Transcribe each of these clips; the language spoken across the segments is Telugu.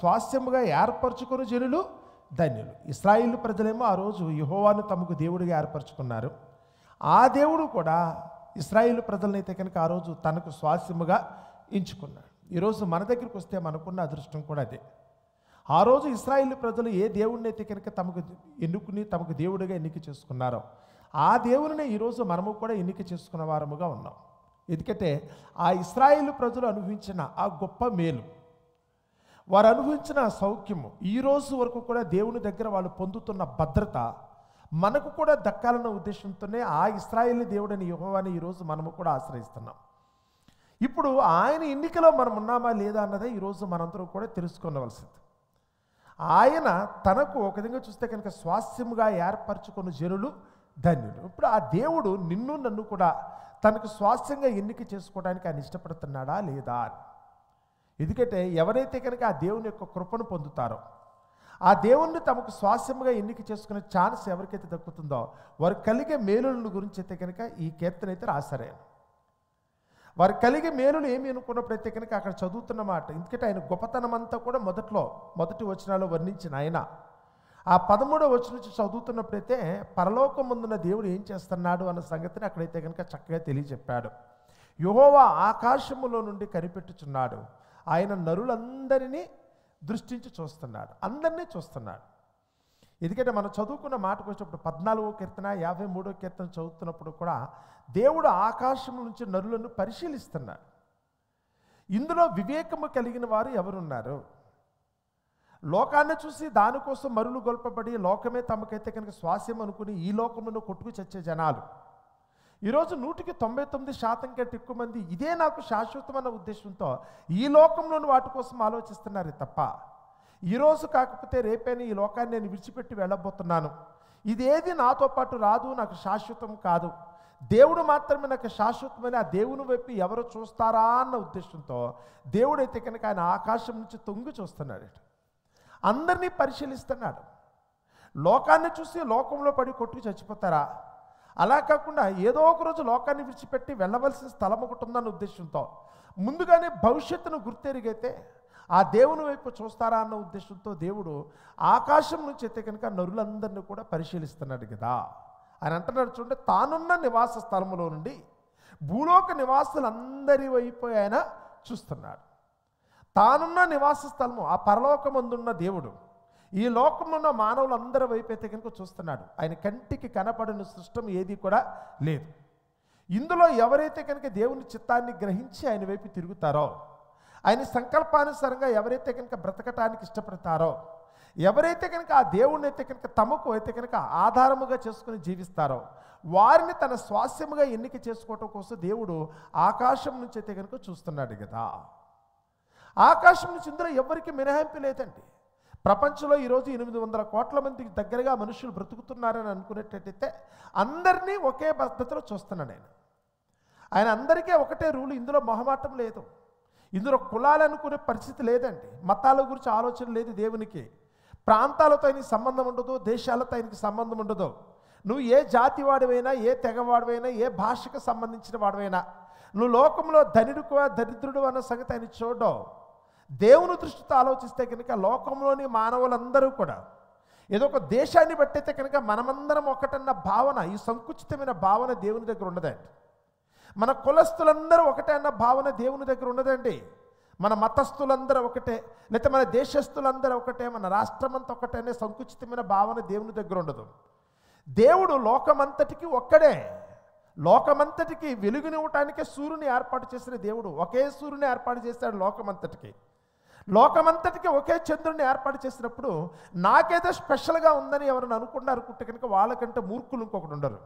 స్వాస్థ్యముగా ఏర్పరచుకుని జనులు ధన్యులు. ఇశ్రాయేలు ప్రజలేమో ఆ రోజు యెహోవాను తమకు దేవుడిగా ఏర్పరచుకున్నారు. ఆ దేవుడు కూడా ఇశ్రాయేలు ప్రజలనైతే కనుక ఆ రోజు తనకు స్వాస్థ్యముగా ఎంచుకున్నాడు. ఈరోజు మన దగ్గరికి వస్తే మనకున్న అదృష్టం కూడా అదే. ఆ రోజు ఇశ్రాయేలు ప్రజలు ఏ దేవుడిని అయితే కనుక తమకు ఎన్నుకుని తమకు దేవుడిగా ఎన్నిక చేసుకున్నారో ఆ దేవుడినే ఈరోజు మనము కూడా ఎన్నిక చేసుకున్న వారముగా ఉన్నాం. ఎందుకంటే ఆ ఇశ్రాయేలు ప్రజలు అనుభవించిన ఆ గొప్ప మేలు, వారు అనుభవించిన సౌఖ్యము, ఈ రోజు వరకు కూడా దేవుని దగ్గర వాళ్ళు పొందుతున్న భద్రత మనకు కూడా దక్కాలన్న ఉద్దేశంతోనే ఆ ఇశ్రాయేలు దేవుడని యెహోవాని ఈరోజు మనము కూడా ఆశ్రయిస్తున్నాం. ఇప్పుడు ఆయన ఎన్నికలో మనం ఉన్నామా లేదా అన్నదే ఈరోజు మనందరూ కూడా తెలుసుకోవలసింది. ఆయన తనకు ఒక విధంగా చూస్తే కనుక స్వాస్థ్యముగా ఏర్పరచుకున్న జనులు ధన్యులు. ఇప్పుడు ఆ దేవుడు నిన్ను నన్ను కూడా తనకు స్వాస్థ్యంగా ఎన్నిక చేసుకోవడానికి ఆయన ఇష్టపడుతున్నాడా లేదా అని. ఎందుకంటే ఎవరైతే కనుక ఆ దేవుని యొక్క కృపను పొందుతారో, ఆ దేవుణ్ణి తమకు స్వాస్థ్యముగా ఎన్నిక చేసుకునే ఛాన్స్ ఎవరికైతే దక్కుతుందో వారు కలిగే మేలులను గురించి అయితే కనుక ఈ కీర్తన అయితే రాశారు. వారు కలిగే మేలులు ఏమి అనుకున్నప్పుడైతే కనుక అక్కడ చదువుతున్న మాట, ఎందుకంటే ఆయన గొప్పతనం అంతా కూడా మొదటి వచనాల్లో వర్ణించిన ఆయన ఆ 13వ వచనం నుంచి చదువుతున్నప్పుడైతే పరలోకమందున్న దేవుడు ఏం చేస్తున్నాడు అన్న సంగతిని అక్కడైతే కనుక చక్కగా తెలియజెప్పాడు. యెహోవా ఆకాశములో నుండి కనిపెట్టుచున్నాడు, ఆయన నరులందరినీ దృష్టించి చూస్తున్నాడు, అందరినీ చూస్తున్నాడు. ఎందుకంటే మనం చదువుకున్న మాటకు వచ్చినప్పుడు 14వ కీర్తన 53వ కీర్తన చదువుతున్నప్పుడు కూడా దేవుడు ఆకాశం నుంచి నరులను పరిశీలిస్తున్నాడు. ఇందులో వివేకము కలిగిన వారు ఎవరున్నారు? లోకాన్ని చూసి దానికోసం మరులు గొల్పబడి లోకమే తమకైతే కనుక స్వాస్యం అనుకుని ఈ లోకమును కొట్టుకు చచ్చే జనాలు ఈరోజు 99% కంటే ఎక్కువ మంది ఇదే నాకు శాశ్వతమైన ఉద్దేశంతో ఈ లోకంలోని వాటి కోసం ఆలోచిస్తున్నారు తప్ప ఈరోజు కాకపోతే రేపైనా ఈ లోకాన్ని నేను విడిచిపెట్టి వెళ్ళబోతున్నాను, ఇదేది నాతో పాటు రాదు, నాకు శాశ్వతం కాదు, దేవుడు మాత్రమే నాకు శాశ్వతమైన ఆ దేవుని వైపు ఎవరు చూస్తారా అన్న ఉద్దేశంతో దేవుడైతే కనుక ఆయన ఆకాశం నుంచి తొంగి చూస్తున్నాడు, అందరినీ పరిశీలిస్తున్నాడు. లోకాన్ని చూసి లోకంలో పడి కొట్టుకు చచ్చిపోతారా? అలా కాకుండా ఏదో ఒక రోజు లోకాన్ని విడిచిపెట్టి వెళ్ళవలసిన స్థలం ఒకటి ఉందన్న ఉద్దేశంతో ముందుగానే భవిష్యత్తును గుర్తెరిగైతే ఆ దేవుని వైపు చూస్తారా అన్న ఉద్దేశంతో దేవుడు ఆకాశం నుంచి అయితే కనుక నరులందరినీ కూడా పరిశీలిస్తున్నాడు కదా. ఆయన అంటున్నాడు చూడండి, తానున్న నివాస స్థలములో నుండి భూలోక నివాసులందరి వైపు ఆయన చూస్తున్నాడు. తానున్న నివాస స్థలము ఆ పరలోకమందున్న దేవుడు ఈ లోకంలో ఉన్న మానవులందరి వైపు అయితే కనుక చూస్తున్నాడు. ఆయన కంటికి కనపడిన సృష్టం ఏది కూడా లేదు. ఇందులో ఎవరైతే కనుక దేవుని చిత్తాన్ని గ్రహించి ఆయన వైపు తిరుగుతారో, ఆయన సంకల్పానుసారంగా ఎవరైతే కనుక బ్రతకటానికి ఇష్టపడతారో, ఎవరైతే కనుక ఆ దేవుణ్ణి అయితే కనుక తమకు అయితే కనుక ఆధారముగా చేసుకుని జీవిస్తారో వారిని తన స్వాస్యముగా ఎన్నిక చేసుకోవటం కోసం దేవుడు ఆకాశం నుంచి అయితే కనుక చూస్తున్నాడు కదా. ఆకాశం నుంచి ఇందులో ఎవరికి మినహాయింపు లేదండి. ప్రపంచంలో ఈరోజు 800 కోట్ల మందికి దగ్గరగా మనుషులు బ్రతుకుతున్నారని అనుకునేటట్టయితే అందరినీ ఒకే పద్ధతిలో చూస్తున్నాడు ఆయన అందరికీ ఒకటే రూలు, ఇందులో మొహమాటం లేదు, ఇందులో కులాలు అనుకునే పరిస్థితి లేదండి, మతాల గురించి ఆలోచన లేదు దేవునికి, ప్రాంతాలతో ఆయనకి సంబంధం ఉండదు, దేశాలతో ఆయనకి సంబంధం ఉండదు. నువ్వు ఏ జాతి వాడివైనా, ఏ తెగవాడివైనా, ఏ భాషకు సంబంధించిన వాడివైనా, నువ్వు లోకంలో ధనిడుకు దరిద్రుడు అన్న సంగతి ఆయన చూడవు. దేవుని దృష్టితో ఆలోచిస్తే కనుక లోకంలోని మానవులందరూ కూడా ఏదో ఒక దేశాన్ని బట్టయితే కనుక మనమందరం ఒకటన్న భావన, ఈ సంకుచితమైన భావన దేవుని దగ్గర ఉండదండి. మన కులస్తులందరూ ఒకటే అన్న భావన దేవుని దగ్గర ఉండదండి. మన మతస్థులందరూ ఒకటే, లేకపోతే మన దేశస్తులందరూ ఒకటే, మన రాష్ట్రమంతా ఒకటే అనే సంకుచితమైన భావన దేవుని దగ్గర ఉండదు. దేవుడు లోకమంతటికి ఒక్కడే, లోకమంతటికి వెలుగునివ్వటానికే సూర్యుని ఏర్పాటు చేసిన దేవుడు ఒకే సూర్యుని ఏర్పాటు చేశాడు. లోకమంతటికి ఒకే చంద్రుని ఏర్పాటు చేసినప్పుడు నాకేదో స్పెషల్గా ఉందని ఎవరైనా అనుకున్నారు కనుక వాళ్ళకంటే మూర్ఖులు ఇంకొకటి ఉండరు.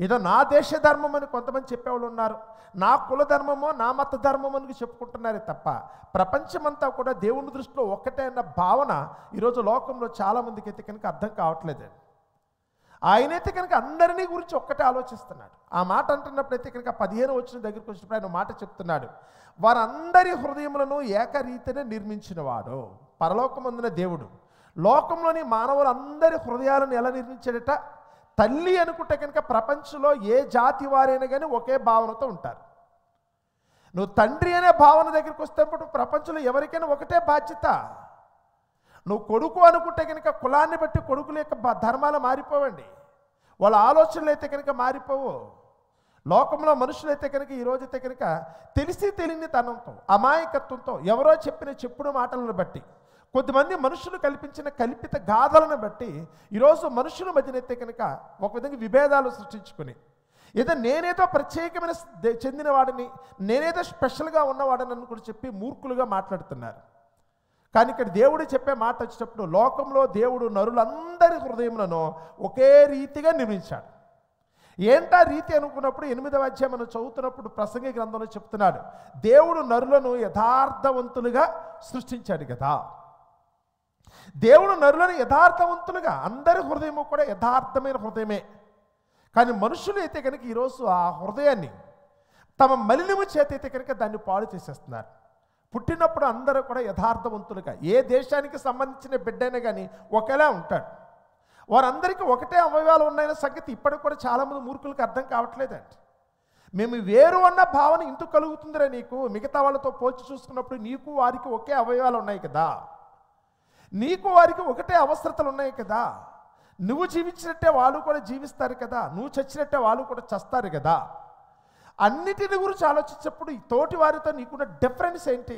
ఏదో నా దేశ ధర్మం అని కొంతమంది చెప్పేవాళ్ళు ఉన్నారు, నా కుల ధర్మమో నా మత ధర్మం అని చెప్పుకుంటున్నారే తప్ప ప్రపంచమంతా కూడా దేవుని దృష్టిలో ఒక్కటే అన్న భావన ఈరోజు లోకంలో చాలామందికి అయితే కనుక అర్థం కావట్లేదు. ఆయనైతే కనుక అందరినీ గురించి ఒక్కటే ఆలోచిస్తున్నాడు. ఆ మాట అంటున్నప్పుడైతే కనుక 15 వచ్చిన దగ్గరికి వచ్చినప్పుడు ఆయన మాట చెప్తున్నాడు, వారందరి హృదయములను ఏకరీతినే నిర్మించినవాడు. పరలోకమందున దేవుడు లోకంలోని మానవులందరి హృదయాలను ఎలా నిర్మించాడట? తల్లి అనుకుంటే కనుక ప్రపంచంలో ఏ జాతి వారైనా కానీ ఒకే భావనతో ఉంటారు. నువ్వు తండ్రి అనే భావన దగ్గరికి వస్తేప్పుడు ప్రపంచంలో ఎవరికైనా ఒకటే బాధ్యత. నువ్వు కొడుకు అనుకుంటే కనుక కులాన్ని బట్టి కొడుకుల యొక్క ధర్మాలు మారిపోవండి, వాళ్ళ ఆలోచనలు అయితే కనుక మారిపోవు. లోకంలో మనుషులైతే కనుక ఈరోజైతే కనుక తెలిసి తెలియని తనంతో, అమాయకత్వంతో, ఎవరో చెప్పిన చెప్పుడు మాటలను బట్టి, కొద్దిమంది మనుషులు కల్పించిన కల్పిత గాథలను బట్టి ఈరోజు మనుషుల మధ్యనైతే కనుక ఒక విధంగా విభేదాలు సృష్టించుకుని ఏదో నేనేదో ప్రత్యేకమైన చెందినవాడిని, నేనేదో స్పెషల్గా ఉన్నవాడని అని కూడా చెప్పి మూర్ఖులుగా మాట్లాడుతున్నారు. కానీ ఇక్కడ దేవుడు చెప్పే మాట వచ్చేటప్పుడు లోకంలో దేవుడు నరులందరి హృదయములను ఒకే రీతిగా నిర్మించాడు. ఏంటా రీతి అనుకున్నప్పుడు 8వ అధ్యాయం మనం చదువుతున్నప్పుడు ప్రసంగి గ్రంథంలో చెప్తున్నాడు, దేవుడు నరులను యథార్థవంతులుగా సృష్టించాడు కదా. దేవుడు నరులను యథార్థవంతులుగా, అందరి హృదయము కూడా యథార్థమైన హృదయమే. కానీ మనుషులు అయితే కనుక ఈరోజు ఆ హృదయాన్ని తమ మలినము చేత అయితే కనుక దాన్ని పాడు చేసేస్తున్నారు. పుట్టినప్పుడు అందరూ కూడా యథార్థవంతులుగా, ఏ దేశానికి సంబంధించిన బిడ్డైనా కానీ ఒకేలా ఉంటాడు. వారందరికీ ఒకటే అవయవాలు ఉన్నాయన్న సంగతి ఇప్పటికి కూడా చాలామంది మూర్ఖులకు అర్థం కావట్లేదండి. మేము వేరు అన్న భావన ఇందుకు కలుగుతుందిరా నీకు, మిగతా వాళ్ళతో పోల్చి చూసుకున్నప్పుడు నీకు వారికి ఒకే అవయవాలు ఉన్నాయి కదా, నీకు వారికి ఒకటే అవసరతలు ఉన్నాయి కదా, నువ్వు జీవించినట్టే వాళ్ళు కూడా జీవిస్తారు కదా, నువ్వు చచ్చినట్టే వాళ్ళు కూడా చస్తారు కదా. అన్నిటిని గురించి ఆలోచించినప్పుడు ఈ తోటి వారితో నీకున్న డిఫరెన్స్ ఏంటి?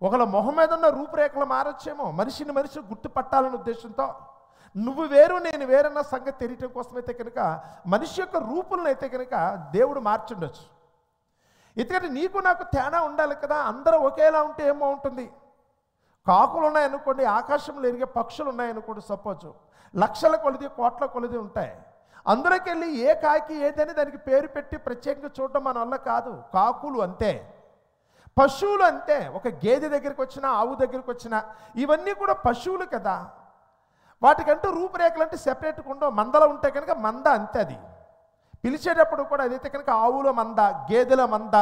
ఒకళ్ళ మొహం మీద ఉన్న రూపురేఖలు మారొచ్చేమో, మనిషిని మనిషి గుర్తుపట్టాలనే ఉద్దేశంతో. నువ్వు వేరు నేను వేరన్న సంగతి తెలియటం కోసమైతే కనుక మనిషి యొక్క రూపులను అయితే కనుక దేవుడు మార్చుండొచ్చు. ఎందుకంటే నీకు నాకు తేడా ఉండాలి కదా, అందరూ ఒకేలా ఉంటే ఏమో ఉంటుంది. కాకులు ఉన్నాయనుకోండి, ఆకాశంలో ఎరిగే పక్షులు ఉన్నాయనుకోండి, సపోజ్ లక్షల కొలది కోట్ల కొలది ఉంటాయి. అందులోకి వెళ్ళి ఏ కాకి ఏదని దానికి పేరు పెట్టి ప్రత్యేకంగా చూడడం మన వల్ల కాదు. కాకులు అంతే, పశువులు అంతే. ఒక గేదె దగ్గరికి వచ్చినా, ఆవు దగ్గరికి వచ్చినా, ఇవన్నీ కూడా పశువులు కదా. వాటికంటూ రూపురేఖలు అంటే సెపరేట్గా ఉండవు. మందలో ఉంటే కనుక మంద అంతే. అది పిలిచేటప్పుడు కూడా అదైతే కనుక ఆవుల మంద, గేదెల మంద,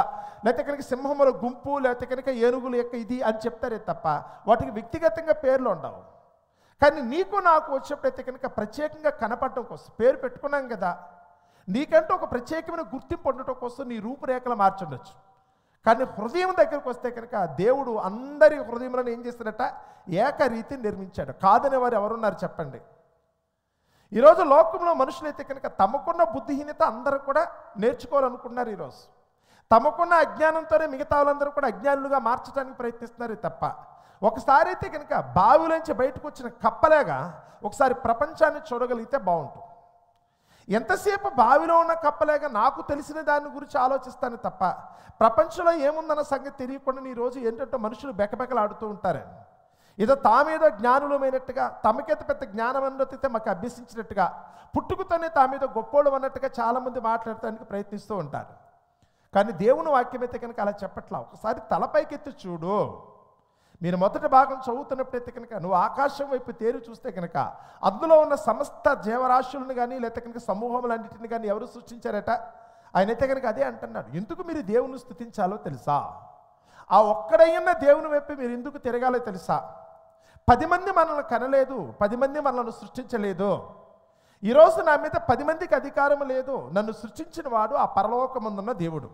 లేకపోతే కనుక సింహముల గుంపు, లేకపోతే కనుక ఏనుగుల యొక్క ఇది అని చెప్తారే తప్ప వాటికి వ్యక్తిగతంగా పేర్లు ఉండవు. కానీ నీకు నాకు వచ్చేప్పుడైతే కనుక ప్రత్యేకంగా కనపడటం కోసం పేరు పెట్టుకున్నాం కదా, నీకంటూ ఒక ప్రత్యేకమైన గుర్తింపు ఉండటం కోసం నీ రూపురేఖలు మార్చుండొచ్చు. కానీ హృదయం దగ్గరకు వస్తే కనుక దేవుడు అందరి హృదయంలో ఏం చేస్తాడట, ఏకరీతి నిర్మించాడు. కాదనే వారు ఎవరున్నారు చెప్పండి? ఈరోజు లోకంలో మనుషులైతే కనుక తమకున్న బుద్ధిహీనత అందరూ కూడా నేర్చుకోవాలనుకున్నారు. ఈరోజు తమకున్న అజ్ఞానంతోనే మిగతా వాళ్ళందరూ కూడా అజ్ఞానులుగా మార్చడానికి ప్రయత్నిస్తున్నారు తప్ప, ఒకసారి అయితే కనుక బావిలోంచి బయటకు వచ్చిన కప్పలేగా ఒకసారి ప్రపంచాన్ని చూడగలిగితే బాగుంటుంది. ఎంతసేపు బావిలో ఉన్న కప్పలేగా నాకు తెలిసిన దాని గురించి ఆలోచిస్తాను తప్ప ప్రపంచంలో ఏముందన్న సంగతి తెలియకుండా ఈరోజు ఏంటంటే మనుషులు బెకబెకలాడుతూ ఉంటారని, ఏదో తామేదో జ్ఞానులమైనట్టుగా, తమకేత పెద్ద జ్ఞానం అన్నట్టయితే మాకు అభ్యసించినట్టుగా, పుట్టుకతోనే తామేదో గొప్పోళ్ళు అన్నట్టుగా చాలామంది మాట్లాడటానికి ప్రయత్నిస్తూ ఉంటారు. కానీ దేవుని వాక్యం అయితే కనుక అలా చెప్పట్లా. ఒకసారి తలపైకెత్తి చూడు. మీరు మొదటి భాగం చదువుతున్నప్పుడైతే కనుక నువ్వు ఆకాశం వైపు తేరి చూస్తే కనుక అందులో ఉన్న సమస్త జీవరాశులను కానీ లేకపోతే కనుక సమూహములన్నింటిని కానీ ఎవరు సృష్టించారట? ఆయనైతే కనుక అదే అంటున్నాడు. ఎందుకు మీరు దేవుని స్తుతించాలో తెలుసా? ఆ ఒక్కడైన దేవుని వైపు మీరు ఎందుకు తిరగాలో తెలుసా? 10 మంది మనల్ని కనలేదు, 10 మంది మనల్ని సృష్టించలేదు. ఈరోజు నా మీద 10 మందికి అధికారం లేదు. నన్ను సృష్టించిన వాడు ఆ పరలోకమందున్న దేవుడు.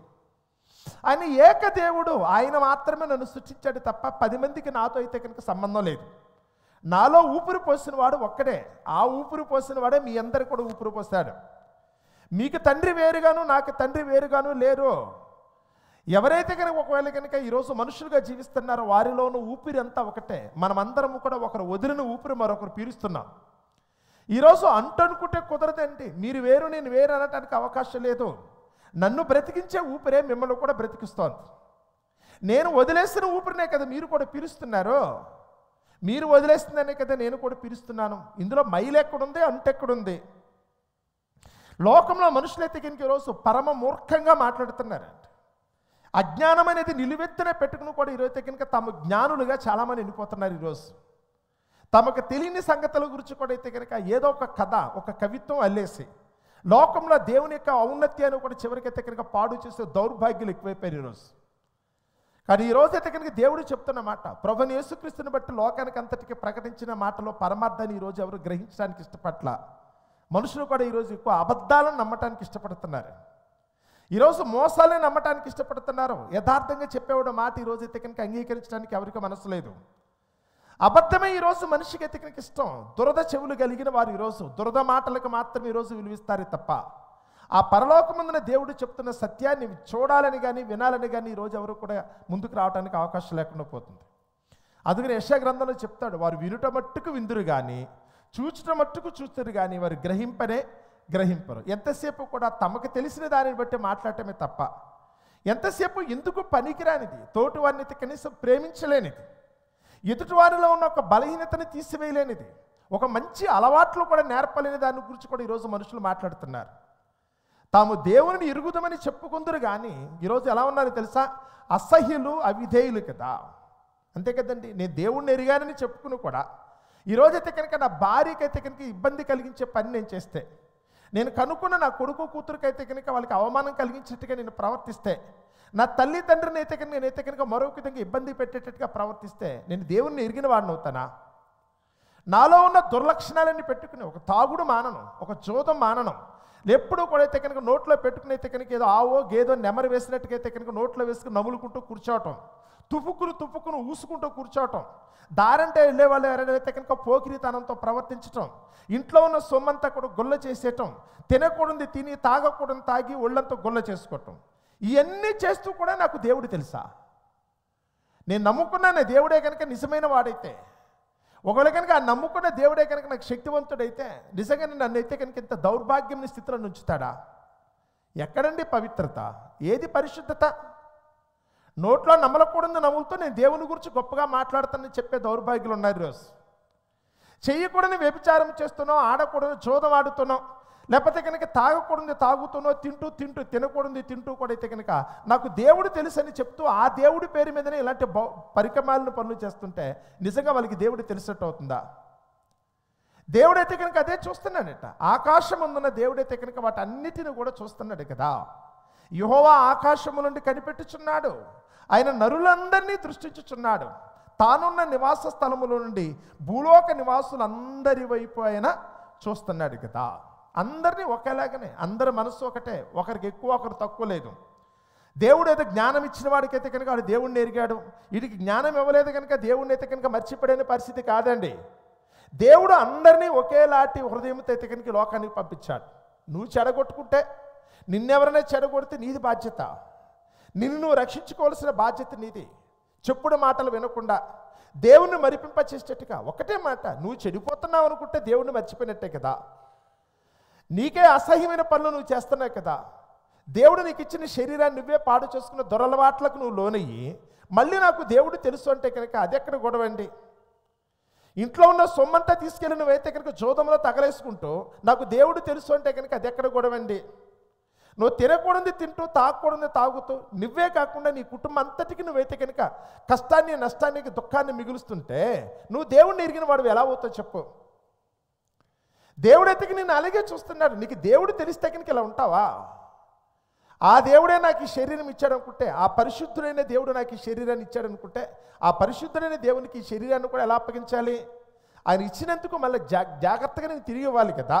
ఆయన ఏక దేవుడు, ఆయన మాత్రమే నన్ను సృష్టించాడు తప్ప 10 మందికి నాతో అయితే కనుక సంబంధం లేదు. నాలో ఊపిరి పోసిన వాడు ఒక్కడే. ఆ ఊపిరి పోసిన వాడే మీ అందరికి కూడా ఊపిరి పోస్తాడు. మీకు తండ్రి వేరుగాను నాకు తండ్రి వేరుగాను లేరు. ఎవరైతే కనుక ఒకవేళ కనుక ఈరోజు మనుషులుగా జీవిస్తున్నారో వారిలోనూ ఊపిరి అంతా ఒకటే. మనమందరము కూడా ఒకరు వదిలిన ఊపిరి మరొకరు పీలుస్తున్నాం. ఈరోజు అంటనుకుంటే కుదరదండి. మీరు వేరు నేను వేరు అనటానికి అవకాశం లేదు. నన్ను బ్రతికించే ఊపిరే మిమ్మల్ని కూడా బ్రతికిస్తోంది. నేను వదిలేసిన ఊపిరినే కదా మీరు కూడా పీలుస్తున్నారు. మీరు వదిలేస్తుందనే కదా నేను కూడా పీలుస్తున్నాను. ఇందులో మైలు ఎక్కడుంది, అంటెక్కడుంది? లోకంలో మనుషులైతే కనుక ఈరోజు పరమ మూర్ఖంగా మాట్లాడుతున్నారండి. అజ్ఞానం అనేది నిలువెత్తున పెట్టుకుని కూడా ఈరోజు కనుక తమ జ్ఞానులుగా చాలామంది వెళ్ళిపోతున్నారు. ఈరోజు తమకు తెలియని సంగతుల గురించి కూడా అయితే కనుక ఏదో ఒక కథ, ఒక కవిత్వం అల్లేసి లోకంలో దేవుని యొక్క ఔన్నత్యాన్ని కూడా చివరికైతే కనుక పాడు చేసే దౌర్భాగ్యులు ఎక్కువైపోయారు ఈరోజు. కానీ ఈరోజు అయితే కనుక దేవుడు చెప్తున్న మాట, ప్రభువైన యేసుక్రీస్తుని బట్టి లోకానికి అంతటికి ప్రకటించిన మాటలో పరమార్థాన్ని ఈరోజు ఎవరు గ్రహించడానికి ఇష్టపట్ల. మనుషులు కూడా ఈరోజు ఎక్కువ అబద్ధాలను నమ్మటానికి ఇష్టపడుతున్నారు. ఈరోజు మోసాలే నమ్మటానికి ఇష్టపడుతున్నారు. యథార్థంగా చెప్పేవాడు మాట ఈరోజు అయితే కనుక అంగీకరించడానికి ఎవరికి మనసు లేదు. అబద్ధమే ఈరోజు మనిషికి అయితే కనుక ఇష్టం. దురద చెవులు కలిగిన వారు ఈరోజు దురద మాటలకు మాత్రం ఈరోజు విలువిస్తారే తప్ప ఆ పరలోకమందున దేవుడు చెప్తున్న సత్యాన్ని చూడాలని కానీ వినాలని కానీ ఈరోజు ఎవరు కూడా ముందుకు రావడానికి అవకాశం లేకుండా పోతుంది. అందుకని యెషయా గ్రంథంలో చెప్తాడు, వారు వినుట మట్టుకు విందురు కానీ చూచుట మట్టుకు చూస్తారు కానీ వారు గ్రహింపరు. ఎంతసేపు కూడా తమకు తెలిసిన దానిని బట్టి మాట్లాడటమే తప్ప ఎంతసేపు ఎందుకు పనికిరానిది, తోటి వారిని అయితే కనీసం ప్రేమించలేనిది, ఎదుటి వారిలో ఉన్న ఒక బలహీనతని తీసివేయలేనిది, ఒక మంచి అలవాట్లు కూడా నేర్పలేని దాని గురించి కూడా ఈరోజు మనుషులు మాట్లాడుతున్నారు. తాము దేవుని ఎరుగుదమని చెప్పుకుందరు కానీ ఈరోజు ఎలా ఉన్నారో తెలుసా? అసహ్యులు, అవిధేయులు కదా. అంతే కదండి. నేను దేవుణ్ణి ఎరిగానని చెప్పుకుని కూడా ఈరోజైతే కనుక నా భార్యకైతే కనుక ఇబ్బంది కలిగించే పని నేను చేస్తే, నేను కనుక్కున్న నా కొడుకు కూతురికైతే కనుక వాళ్ళకి అవమానం కలిగించేట్టుగా నేను ప్రవర్తిస్తే, నా తల్లి తండ్రిని అయితే కనుక నేనైతే కనుక మరొక విధంగా ఇబ్బంది పెట్టేటట్టుగా ప్రవర్తిస్తే నేను దేవుణ్ణి ఎరిగిన వాడిని అవుతానా? నాలో ఉన్న దుర్లక్షణాలన్నీ పెట్టుకుని ఒక తాగుడు మానను, ఒక జోదం మానను, ఎప్పుడూ కూడా అయితే కనుక నోట్లో పెట్టుకుని అయితే కనుక ఏదో ఆవో గేదో నెమరు వేసినట్టుకైతే కనుక నోట్లో వేసుకుని నములుకుంటూ కూర్చోవటం, తుప్పుకుని ఊసుకుంటూ కూర్చోవటం, దారంటే వెళ్ళే వాళ్ళు ఎవరైతే కనుక పోకిరితనంతో ప్రవర్తించటం, ఇంట్లో ఉన్న సొమ్మంతా కూడా గొల్ల చేసేయటం, తినకూడదు తిని తాగకూడదు తాగి ఒళ్ళంతా గొల్ల చేసుకోవటం, ఇవన్నీ చేస్తూ కూడా నాకు దేవుడు తెలుసా? నేను నమ్ముకున్న నా దేవుడే కనుక నిజమైన వాడైతే, ఒకవేళ కనుక ఆ నమ్ముకున్న దేవుడే కనుక నాకు శక్తివంతుడైతే నిజంగా నన్ను అయితే కనుక ఇంత దౌర్భాగ్యం స్థితిలో ఉంచుతాడా? ఎక్కడండి పవిత్రత? ఏది పరిశుద్ధత? నోట్లో నమ్మలకూడదు నమ్ములతో నేను దేవుని గురించి గొప్పగా మాట్లాడుతానని చెప్పే దౌర్భాగ్యులు ఉన్నారు ఈరోజు. చెయ్యకూడని వ్యభిచారం చేస్తున్నావు, ఆడకూడదు జోదం ఆడుతున్నావు, లేకపోతే కనుక తాగకూడదు తాగుతున్నావు, తింటూ తినకూడదు తింటూ కూడా అయితే కనుక నాకు దేవుడు తెలుసని చెప్తూ ఆ దేవుడి పేరు మీదనే ఇలాంటి పరికమాలను పనులు చేస్తుంటే నిజంగా వాళ్ళకి దేవుడు తెలిసినట్టు అవుతుందా? దేవుడైతే కనుక అదే చూస్తున్నాడట. ఆకాశం అందున్న దేవుడైతే కనుక వాటన్నిటిని కూడా చూస్తున్నాడు కదా. యెహోవా ఆకాశము నుండి కనిపెట్టుచున్నాడు, ఆయన నరులందరినీ దృష్టించుచున్నాడు, తానున్న నివాస స్థలముల నుండి భూలోక నివాసులందరి వైపు ఆయన చూస్తున్నాడు కదా. అందరినీ ఒకేలాగానే, అందరి మనస్సు ఒకటే, ఒకరికి ఎక్కువ ఒకరు తక్కువ లేదు. దేవుడు ఏదో జ్ఞానం ఇచ్చిన వాడికైతే కనుక వాడు దేవుణ్ణి ఎరిగాడు, వీడికి జ్ఞానం ఇవ్వలేదు కనుక దేవుణ్ణి అయితే కనుక మర్చిపోయిన పరిస్థితి కాదండి. దేవుడు అందరినీ ఒకేలాంటి హృదయంతో అయితే కనుక లోకానికి పంపించాడు. నువ్వు చెడగొట్టుకుంటే, నిన్నెవరైనా చెడగొడితే నీది బాధ్యత, నిన్ను నువ్వు రక్షించుకోవాల్సిన బాధ్యత నీది. చెప్పుడు మాటలు వినకుండా దేవుణ్ణి మరిపింపచేసేట్టుగా ఒకటే మాట, నువ్వు చెడిపోతున్నావు అనుకుంటే దేవుణ్ణి మర్చిపోయినట్టే కదా. నీకే అసహ్యమైన పనులు నువ్వు చేస్తున్నావు కదా. దేవుడు నీకు ఇచ్చిన శరీరాన్ని నువ్వే పాడు చేసుకున్న దొరలవాట్లకు నువ్వు లోనయ్యి మళ్ళీ నాకు దేవుడు తెలుసు అంటే కనుక అది ఎక్కడ గొడవండి? ఇంట్లో ఉన్న సొమ్మంతా తీసుకెళ్ళి నువ్వైతే కనుక జోదంలో తగలేసుకుంటూ నాకు దేవుడు తెలుసు అంటే కనుక అది ఎక్కడ గొడవండి? నువ్వు తినకూడదు తింటూ తాగకూడదు తాగుతూ నువ్వే కాకుండా నీ కుటుంబం అంతటికి నువ్వైతే కనుక కష్టాన్ని నష్టానికి దుఃఖాన్ని మిగులుస్తుంటే నువ్వు దేవుడిని ఎరిగిన వాడు ఎలా అవుతావు చెప్పు? దేవుడు ఎత్తికి నేను అలాగే చూస్తున్నాడు. నీకు దేవుడు తెలిస్తే కనుక ఇలా ఉంటావా? ఆ దేవుడే నాకు ఈ శరీరం ఇచ్చాడు అనుకుంటే, ఆ పరిశుద్ధుడైన దేవుడు నాకు ఈ శరీరాన్ని ఇచ్చాడు అనుకుంటే, ఆ పరిశుద్ధుడైన దేవునికి ఈ శరీరాన్ని కూడా ఎలా అప్పగించాలి? ఆయన ఇచ్చినందుకు మళ్ళీ జాగ్రత్తగా నేను తిరిగి ఇవ్వాలి కదా.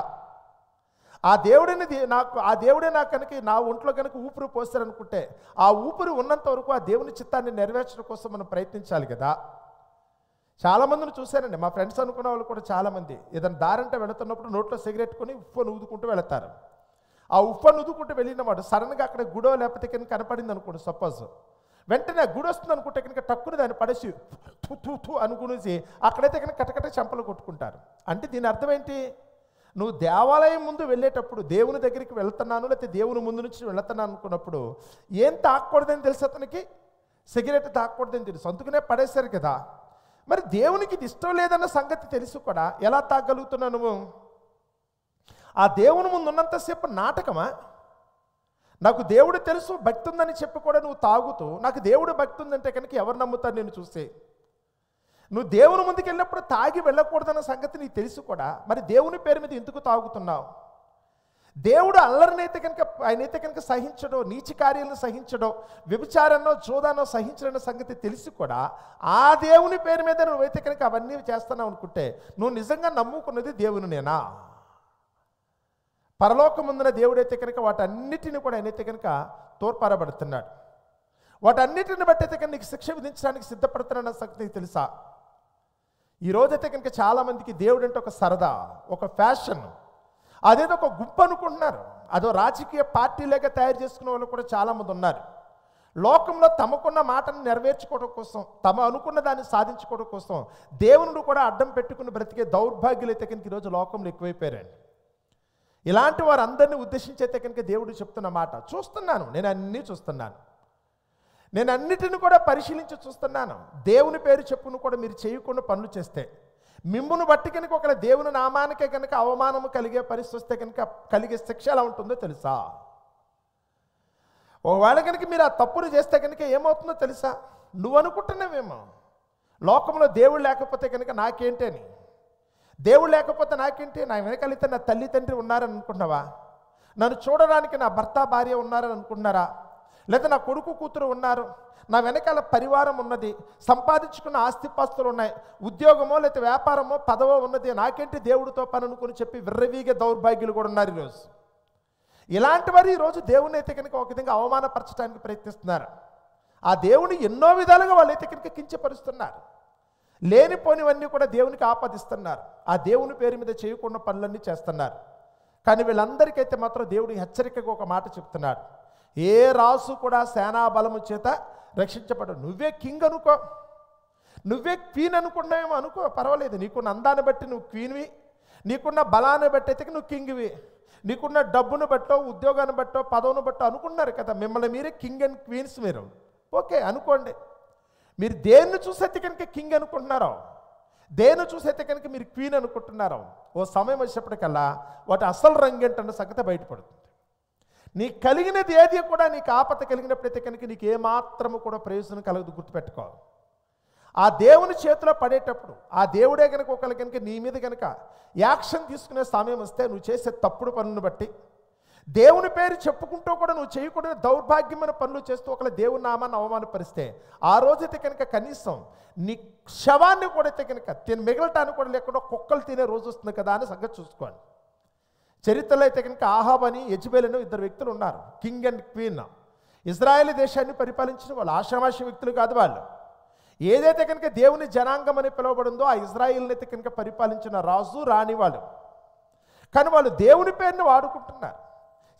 ఆ దేవుడే నాకు కనుక నా ఒంట్లో కనుక ఊపిరి పోస్తారనుకుంటే ఆ ఊపిరి ఉన్నంత వరకు ఆ దేవుని చిత్తాన్ని నెరవేర్చడం కోసం మనం ప్రయత్నించాలి కదా. చాలామందిని చూశానండి, మా ఫ్రెండ్స్ అనుకున్న వాళ్ళు కూడా చాలామంది ఏదైనా దారంటే వెళుతున్నప్పుడు నోట్లో సిగరెట్ కొని ఉప్పను ఊదుకుంటూ వెళతారు. ఆ ఉప్పను ఊదుకుంటూ వెళ్ళిన వాడు సడన్గా అక్కడ గుడో లేకపోతే కనుక కనపడింది అనుకోండి, సపోజ్ వెంటనే గుడి వస్తుంది అనుకుంటే కనుక టక్కుని దాన్ని పడేసి తూ అనుకునేసి అక్కడైతే కనుక కటకట చెంపలు కొట్టుకుంటారు. అంటే దీని అర్థం ఏంటి? నువ్వు దేవాలయం ముందు వెళ్ళేటప్పుడు దేవుని దగ్గరికి వెళ్తున్నాను లేకపోతే దేవుని ముందు నుంచి వెళ్తున్నాను అనుకున్నప్పుడు ఏం తాకూడదని తెలుసు అతనికి? సిగరెట్ తాకూడదని తెలుసు, అందుకనే పడేశారు కదా. మరి దేవునికి ఇది ఇష్టం లేదన్న సంగతి తెలుసు కూడా ఎలా తాగలుగుతున్నావు నువ్వు? ఆ దేవుని ముందు ఉన్నంతసేపు నాటకమా? నాకు దేవుడు తెలుసు భక్తి ఉందని చెప్పి కూడా నువ్వు తాగుతూ నాకు దేవుడు భక్తి ఉందంటే కనుక ఎవరు నమ్ముతారు నేను చూస్తే? నువ్వు దేవుని ముందుకు వెళ్ళినప్పుడు తాగి వెళ్ళకూడదన్న సంగతి నీకు తెలుసు కూడా మరి దేవుని పేరు మీద ఎందుకు తాగుతున్నావు? దేవుడు అల్లరినైతే కనుక ఆయనైతే కనుక సహించడో, నీచి కార్యాలను సహించడో, వ్యభిచారాన్నో జోదానో సహించడన్న సంగతి తెలిసి కూడా ఆ దేవుని పేరు మీద నువ్వైతే కనుక అవన్నీ చేస్తున్నావు అనుకుంటే నువ్వు నిజంగా నమ్ముకున్నది దేవుని నేనా? పరలోకముందున దేవుడైతే కనుక వాటన్నిటిని కూడా ఆయనైతే కనుక తోడ్పరబడుతున్నాడు. వాటన్నిటిని బట్టి అయితే కనుక నీకు శిక్ష విధించడానికి సిద్ధపడుతున్నాడన్న సంగతి నీకు తెలుసా? ఈరోజైతే కనుక చాలామందికి దేవుడు అంటే ఒక సరదా, ఒక ఫ్యాషన్, అదేదో ఒక గుంపు అనుకుంటున్నారు. అదో రాజకీయ పార్టీలాగా తయారు చేసుకునే వాళ్ళు కూడా చాలామంది ఉన్నారు. లోకంలో తమకున్న మాటను నెరవేర్చుకోవడం కోసం, తమ అనుకున్న దాన్ని సాధించుకోవడం కోసం దేవుని కూడా అడ్డం పెట్టుకుని బ్రతికే దౌర్భాగ్యులు అయితే కనుక ఈరోజు లోకంలో ఎక్కువైపోయారండి. ఇలాంటి వారందరినీ ఉద్దేశించి అయితే కనుక దేవుడు చెప్తున్న మాట చూస్తున్నాను. నేను అన్నీ చూస్తున్నాను, నేను అన్నిటిని కూడా పరిశీలించి చూస్తున్నాను. దేవుని పేరు చెప్పును కూడా మీరు చేయకుండా పనులు చేస్తే, మిమ్మును బట్టి కనుక ఒకవేళ దేవుని నామానికే కనుక అవమానము కలిగే పరిస్థితి వస్తే కనుక కలిగే శిక్ష ఎలా ఉంటుందో తెలుసా? ఒకవేళ కనుక మీరు ఆ తప్పులు చేస్తే కనుక ఏమవుతుందో తెలుసా? నువ్వు అనుకుంటున్నావేమో లోకంలో దేవుడు లేకపోతే కనుక నాకేంటి అని, దేవుడు లేకపోతే నాకేంటి, నా వెనకాలితే నా తల్లి తండ్రి ఉన్నారని అనుకుంటున్నావా? నన్ను చూడడానికి నా భర్త భార్య ఉన్నారని అనుకుంటున్నారా? లేదా నా కొడుకు కూతురు ఉన్నారు, నా వెనకాల పరివారం ఉన్నది, సంపాదించుకున్న ఆస్తిపాస్తులు ఉన్నాయి, ఉద్యోగమో లేదా వ్యాపారమో పదవో ఉన్నది, నాకేంటి దేవుడితో పని అనుకుని చెప్పి విర్రవీగే దౌర్భాగ్యులు కూడా ఉన్నారు ఈరోజు. ఇలాంటి వారు ఈరోజు దేవుని అయితే కనుక ఒక విధంగా అవమానపరచడానికి ప్రయత్నిస్తున్నారు. ఆ దేవుని ఎన్నో విధాలుగా వాళ్ళైతే కనుక కించపరుస్తున్నారు. లేనిపోనివన్నీ కూడా దేవునికి ఆపాదిస్తున్నారు. ఆ దేవుని పేరు మీద చేయకుండా పనులన్నీ చేస్తున్నారు. కానీ వీళ్ళందరికైతే మాత్రం దేవుడు హెచ్చరికగా ఒక మాట చెప్తున్నాడు. ఏ రాజు కూడా సేనా బలము చేత రక్షించబడు. నువ్వే కింగ్ అనుకో, నువ్వే క్వీన్ అనుకున్నావేమో అనుకో, పర్వాలేదు. నీకున్న అందాన్ని బట్టి నువ్వు క్వీన్వి, నీకున్న బలాన్ని బట్టి అయితే నువ్వు కింగ్వి, నీకున్న డబ్బును బట్టో ఉద్యోగాన్ని బట్టో పదవును బట్టో అనుకున్నారు కదా, మిమ్మల్ని మీరే కింగ్ అండ్ క్వీన్స్ మీరు. ఓకే అనుకోండి. మీరు దేన్ని చూసైతే కనుక కింగ్ అనుకుంటున్నారో, దేన్ని చూసైతే కనుక మీరు క్వీన్ అనుకుంటున్నారో, ఓ సమయం వచ్చేప్పటికల్లా వాటి అసలు రంగేంటన్న సంగతి బయటపడుతుంది. నీకు కలిగినది ఏది కూడా నీకు ఆపద కలిగినప్పుడైతే కనుక నీకు ఏమాత్రము కూడా ప్రయోజనం కలగదు. గుర్తుపెట్టుకో, ఆ దేవుని చేతిలో పడేటప్పుడు ఆ దేవుడే కనుక ఒకళ్ళు కనుక నీ మీద కనుక యాక్షన్ తీసుకునే సమయం వస్తే నువ్వు చేసే తప్పుడు పనులను బట్టి, దేవుని పేరు చెప్పుకుంటూ కూడా నువ్వు చేయకూడని దౌర్భాగ్యమైన పనులు చేస్తూ ఒకళ్ళ దేవుని నామాన్ని అవమానపరిస్తే, ఆ రోజైతే కనుక కనీసం నీ శవాన్ని కూడా అయితే కనుక మిగలటానికి కూడా లేకుండా కుక్కలు తినే రోజు వస్తుంది కదా అని సంగతి చూసుకోండి. చరిత్రలో అయితే కనుక ఆహాబ్ అని యెజబెల్ అని ఇద్దరు వ్యక్తులు ఉన్నారు, కింగ్ అండ్ క్వీన్. ఇజ్రాయేల్ దేశాన్ని పరిపాలించిన వాళ్ళు ఆషామాషి వ్యక్తులు కాదు వాళ్ళు. ఏదైతే కనుక దేవుని జనాంగం అని పిలువబడిందో ఆ ఇజ్రాయిల్ని అయితే కనుక పరిపాలించిన రాజు రాణి వాళ్ళు. కానీ వాళ్ళు దేవుని పేరుని వాడుకుంటున్నారు.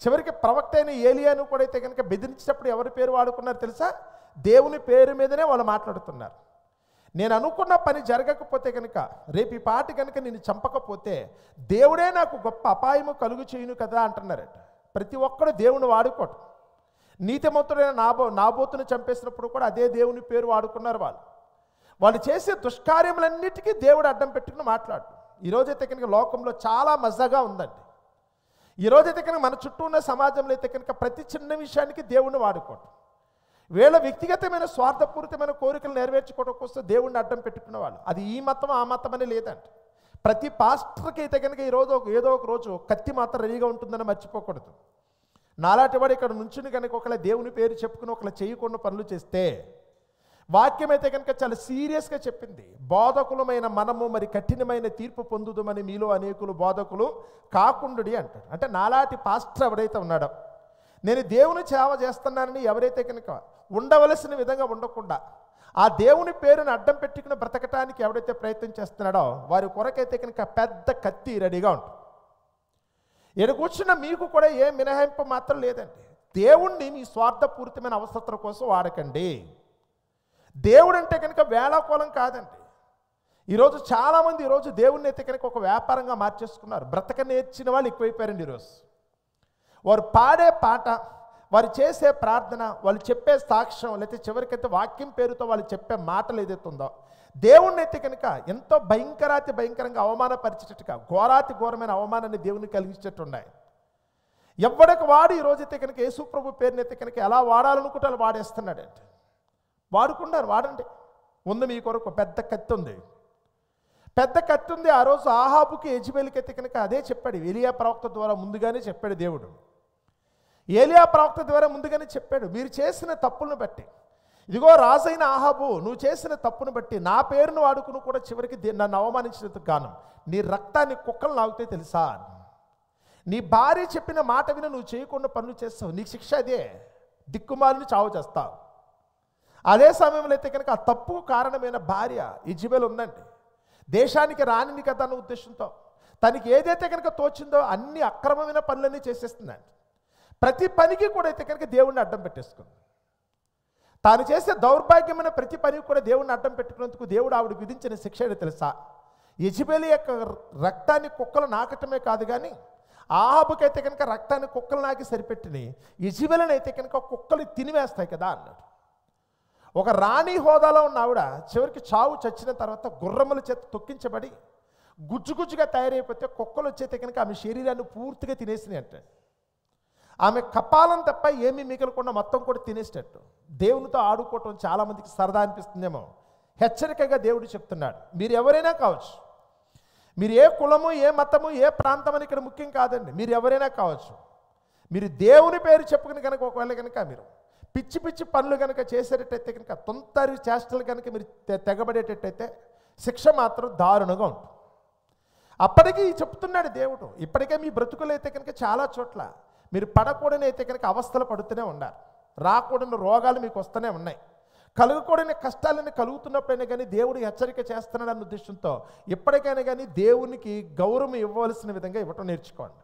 చివరికి ప్రవక్త అయిన ఏలియాను కూడా అయితే కనుక బెదిరించినప్పుడు ఎవరి పేరు వాడుకున్నారు తెలుసా? దేవుని పేరు మీదనే వాళ్ళు మాట్లాడుతున్నారు. నేను అనుకున్న పని జరగకపోతే కనుక, రేపు ఈ పాటి కనుక నేను చంపకపోతే దేవుడే నాకు గొప్ప అపాయము కలుగు చేయను కదా అంటున్నారట. ప్రతి ఒక్కరు దేవుని వాడుకోవటం. నీతిమంతుడైన నాబోతును చంపేసినప్పుడు కూడా అదే దేవుని పేరు వాడుకున్నారు వాళ్ళు. వాళ్ళు చేసే దుష్కార్యములన్నిటికీ దేవుడు అడ్డం పెట్టుకుని మాట్లాడు. ఈరోజైతే కనుక లోకంలో చాలా మజాగా ఉందండి. ఈరోజైతే కనుక మన చుట్టూ ఉన్న సమాజంలో అయితే కనుక ప్రతి చిన్న విషయానికి దేవుణ్ణి వాడుకోవటం, వీళ్ళ వ్యక్తిగతమైన స్వార్థపూరితమైన కోరికలు నెరవేర్చుకోవడం కోసం దేవుణ్ణి అడ్డం పెట్టుకున్న వాళ్ళు. అది ఈ మతం ఆ మతం అని లేదండి. ప్రతి పాస్టర్కి అయితే కనుక ఈరోజు ఏదో ఒక రోజు కత్తి మాత్రం రెడీగా ఉంటుందని మర్చిపోకూడదు. నాలాంటి వాడు ఇక్కడ నుంచుని కనుక ఒకళ్ళ దేవుని పేరు చెప్పుకుని ఒకళ్ళ చేయకుండా పనులు చేస్తే, వాక్యం అయితే కనుక చాలా సీరియస్గా చెప్పింది. బోధకులమైన మనము మరి కఠినమైన తీర్పు పొందుదామని మీలో అనేకులు బోధకులు కాకుండుడి అంటాడు. అంటే నాలాంటి పాస్టర్ ఎవరైతే ఉన్నాడో, నేను దేవుని సేవ చేస్తున్నానని ఎవరైతే కనుక ఉండవలసిన విధంగా ఉండకుండా ఆ దేవుని పేరుని అడ్డం పెట్టుకుని బ్రతకటానికి ఎవరైతే ప్రయత్నం చేస్తున్నాడో వారి కొరకైతే కనుక పెద్ద కత్తి రెడీగా ఉంటుంది. ఈడ కూర్చున్న మీకు కూడా ఏం మినహాయింపు మాత్రం లేదండి. దేవుణ్ణి మీ స్వార్థపూరితమైన అవసరతల కోసం వాడకండి. దేవుడు అంటే కనుక వేళాకోళం కాదండి. ఈరోజు చాలామంది ఈరోజు దేవుణ్ణి అయితే కనుక ఒక వ్యాపారంగా మార్చేసుకున్నారు. బ్రతక నేర్చిన వాళ్ళు ఎక్కువైపోయారండి. ఈరోజు వారు పాడే పాట, వారు చేసే ప్రార్థన, వాళ్ళు చెప్పే సాక్ష్యం, లేకపోతే చివరికైతే వాక్యం పేరుతో వాళ్ళు చెప్పే మాటలు ఏదైతే ఉందో, దేవుణ్ణి అయితే కనుక ఎంతో భయంకరంగా అవమానపరిచేటట్టుగా ఘోరాతి ఘోరమైన అవమానాన్ని దేవుని కలిగించేటట్టు ఉన్నాయి. ఎవరికి వాడు ఈరోజైతే కనుక యేసు ప్రభు పేరుని అయితే కనుక ఎలా వాడాలనుకుంటే అలా వాడేస్తున్నాడంటే, వాడుకున్నారు, వాడండి. ఉంది మీ కొరకు పెద్ద కత్తి ఉంది, పెద్ద కత్తి ఉంది. ఆ రోజు ఆహాబుకి యెజబెలుకి అయితే కనుక అదే చెప్పాడు. ఏలియా ప్రవక్త ద్వారా ముందుగానే చెప్పాడు దేవుడు. ఏలియా ప్రవక్త ద్వారా ముందుగానే చెప్పాడు, మీరు చేసిన తప్పులను బట్టి, ఇదిగో రాజైన ఆహాబు నువ్వు చేసిన తప్పును బట్టి నా పేరును వాడుకుని కూడా చివరికి నన్ను అవమానించినందుకు గాను నీ రక్తాన్ని కుక్కలు లాగితే తెలుసా. నీ భార్య చెప్పిన మాట విని నువ్వు చేయకుండా పనులు చేస్తావు, నీకు శిక్ష అదే, దిక్కుమాలిని చావు చేస్తావు. అదే సమయంలో అయితే కనుక ఆ తప్పుకు కారణమైన భార్య ఇజబెల్ ఉందండి, దేశానికి రానిని కదా అన్న ఉద్దేశంతో తనకి ఏదైతే కనుక తోచిందో అన్ని అక్రమమైన పనులన్నీ చేసేస్తుందండి. ప్రతి పనికి కూడా అయితే కనుక దేవుణ్ణి అడ్డం పెట్టేసుకుంది. తాను చేసే దౌర్భాగ్యమైన ప్రతి పనికి కూడా దేవుణ్ణి అడ్డం పెట్టుకున్నందుకు దేవుడు ఆవిడకి విధించిన శిక్ష ఏంటో తెలుసా? యెజెబెలు యొక్క రక్తాన్ని కుక్కలు నాకటమే కాదు, కానీ ఆహాబుకైతే కనుక రక్తాన్ని కుక్కలు నాకి సరిపెట్టిని యెజెబెలుని అయితే కనుక కుక్కలు తినివేస్తాయి కదా అన్నాడు. ఒక రాణి హోదాలో ఉన్న ఆవిడ చివరికి చావు చచ్చిన తర్వాత గుర్రముల చేత తొక్కించబడి గుజ్జుగుజ్జుగా తయారైపోతే కుక్కలు వచ్చేతే కనుక ఆమె శరీరాన్ని పూర్తిగా తినేసినాయి అంటే, ఆమె కపాలం తప్ప ఏమీ మిగలకుండా మొత్తం కూడా తినేసేటట్టు. దేవునితో ఆడుకోవటం చాలామందికి సరదా అనిపిస్తుందేమో. హెచ్చరికగా దేవుడు చెప్తున్నాడు, మీరు ఎవరైనా కావచ్చు, మీరు ఏ కులము, ఏ మతము, ఏ ప్రాంతం అని ఇక్కడ ముఖ్యం కాదండి, మీరు ఎవరైనా కావచ్చు, మీరు దేవుని పేరు చెప్పుకుని కనుక ఒకవేళ కనుక మీరు పిచ్చి పిచ్చి పనులు కనుక చేసేటట్టయితే కనుక, తొంతరి చేష్టలు కనుక మీరు తెగబడేటట్టయితే శిక్ష మాత్రం దారుణంగా ఉంటుంది. అప్పటికీ చెప్తున్నాడు దేవుడు, ఇప్పటికే మీ బ్రతుకులు అయితే కనుక చాలా చోట్ల మీరు పడకూడని అయితే కనుక అవస్థలు పడుతూనే ఉన్నారు, రాకూడని రోగాలు మీకు వస్తూనే ఉన్నాయి, కలుగకూడని కష్టాలన్నీ కలుగుతున్నప్పుడైనా కానీ దేవుడు హెచ్చరిక చేస్తున్నాడు అన్న ఉద్దేశంతో ఎప్పటికైనా కానీ దేవునికి గౌరవం ఇవ్వవలసిన విధంగా ఇవ్వటం నేర్చుకోండి.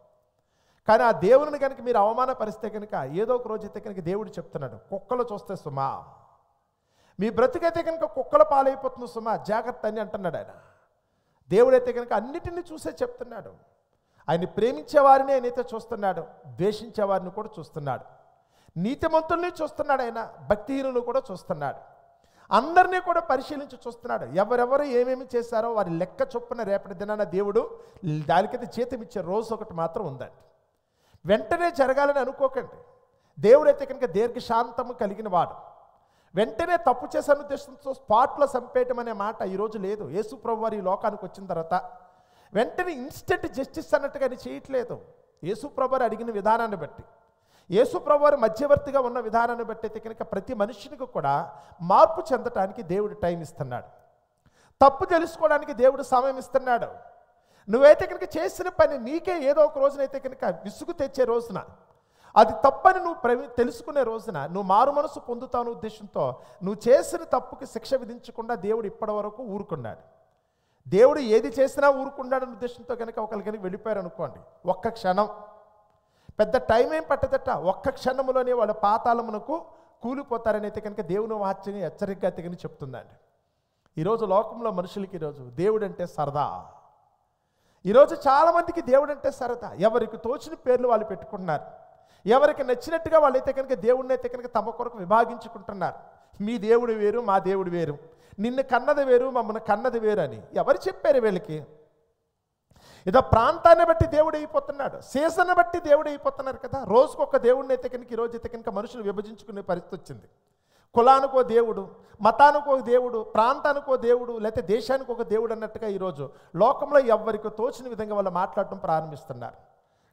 కానీ ఆ దేవుని కనుక మీరు అవమానపరిస్తే కనుక ఏదో ఒక రోజు అయితే కనుక దేవుడు చెప్తున్నాడు, కుక్కలు చూస్తే సుమా, మీ బ్రతుకైతే కనుక కుక్కల పాలైపోతుంది సుమా, జాగ్రత్త అని అంటున్నాడు ఆయన. దేవుడైతే కనుక అన్నిటినీ చూసే చెప్తున్నాడు. ఆయన ప్రేమించే వారిని ఆయనైతే చూస్తున్నాడు, ద్వేషించే వారిని కూడా చూస్తున్నాడు, నీతిమంతుల్ని చూస్తున్నాడు, ఆయన భక్తిహీనులు కూడా చూస్తున్నాడు, అందరినీ కూడా పరిశీలించి చూస్తున్నాడు. ఎవరెవరు ఏమేమి చేశారో వారి లెక్క చొప్పున రేపటి దినాన దేవుడు దానికైతే జీతం ఇచ్చే రోజు ఒకటి మాత్రం ఉందండి. వెంటనే జరగాలని అనుకోకండి. దేవుడైతే కనుక దీర్ఘశాంతము కలిగిన వాడు. వెంటనే తప్పు చేసిన ఉద్దేశంతో స్పాట్లో చంపేయటం అనే మాట ఈరోజు లేదు. యేసు ప్రభు వారు ఈ లోకానికి వచ్చిన తర్వాత వెంటనే ఇన్స్టెంట్ జస్టిస్ అన్నట్టుగా అది చేయట్లేదు. యేసు ప్రభు వారు అడిగిన విధానాన్ని బట్టి, యేసు ప్రభు వారు మధ్యవర్తిగా ఉన్న విధానాన్ని బట్టి అయితే కనుక ప్రతి మనుషునికి కూడా మార్పు చెందటానికి దేవుడు టైం ఇస్తున్నాడు. తప్పు తెలుసుకోవడానికి దేవుడు సమయం ఇస్తున్నాడు. నువ్వైతే కనుక చేసిన పని నీకే ఏదో ఒక రోజునైతే కనుక విసుగు తెచ్చే రోజున, అది తప్పని నువ్వు తెలుసుకునే రోజున నువ్వు మారు మనసు పొందుతావు ఉద్దేశంతో నువ్వు చేసిన తప్పుకి శిక్ష విధించకుండా దేవుడు ఇప్పటి వరకు ఊరుకున్నాడు. దేవుడు ఏది చేసినా ఊరుకున్నాడని ఉద్దేశంతో కనుక ఒకరికి కనుక వెళ్ళిపోయారు అనుకోండి, ఒక్క క్షణం, పెద్ద టైం ఏం పట్టదట, ఒక్క క్షణంలోనే వాళ్ళ పాతాళమునకు కూలిపోతారని అయితే కనుక దేవుని వాక్యం హెచ్చరికగా తెగని చెప్తుందండి. ఈరోజు లోకంలో మనుషులకి ఈరోజు దేవుడు అంటే సరదా. ఈరోజు చాలామందికి దేవుడు అంటే సరదా. ఎవరికి తోచిన పేర్లు వాళ్ళు పెట్టుకుంటున్నారు, ఎవరికి నచ్చినట్టుగా వాళ్ళైతే కనుక దేవుడిని అయితే కనుక తమ కొరకు విభాగించుకుంటున్నారు. మీ దేవుడు వేరు, మా దేవుడు వేరు, నిన్ను కన్నది వేరు, మమ్మల్ని కన్నది వేరు అని ఎవరు చెప్పారు వీళ్ళకి? ఏదో ప్రాంతాన్ని బట్టి దేవుడు అయిపోతున్నాడు, సీజన్ బట్టి దేవుడు అయిపోతున్నారు కదా. రోజుకొక దేవుడిని అయితే కనుక ఈరోజు అయితే కనుక మనుషులు విభజించుకునే పరిస్థితి వచ్చింది. కులానికో దేవుడు, మతానికో దేవుడు, ప్రాంతానికో దేవుడు, లేకపోతే దేశానికి ఒక దేవుడు అన్నట్టుగా ఈరోజు లోకంలో ఎవరికి తోచిన విధంగా వాళ్ళు మాట్లాడటం ప్రారంభిస్తున్నారు.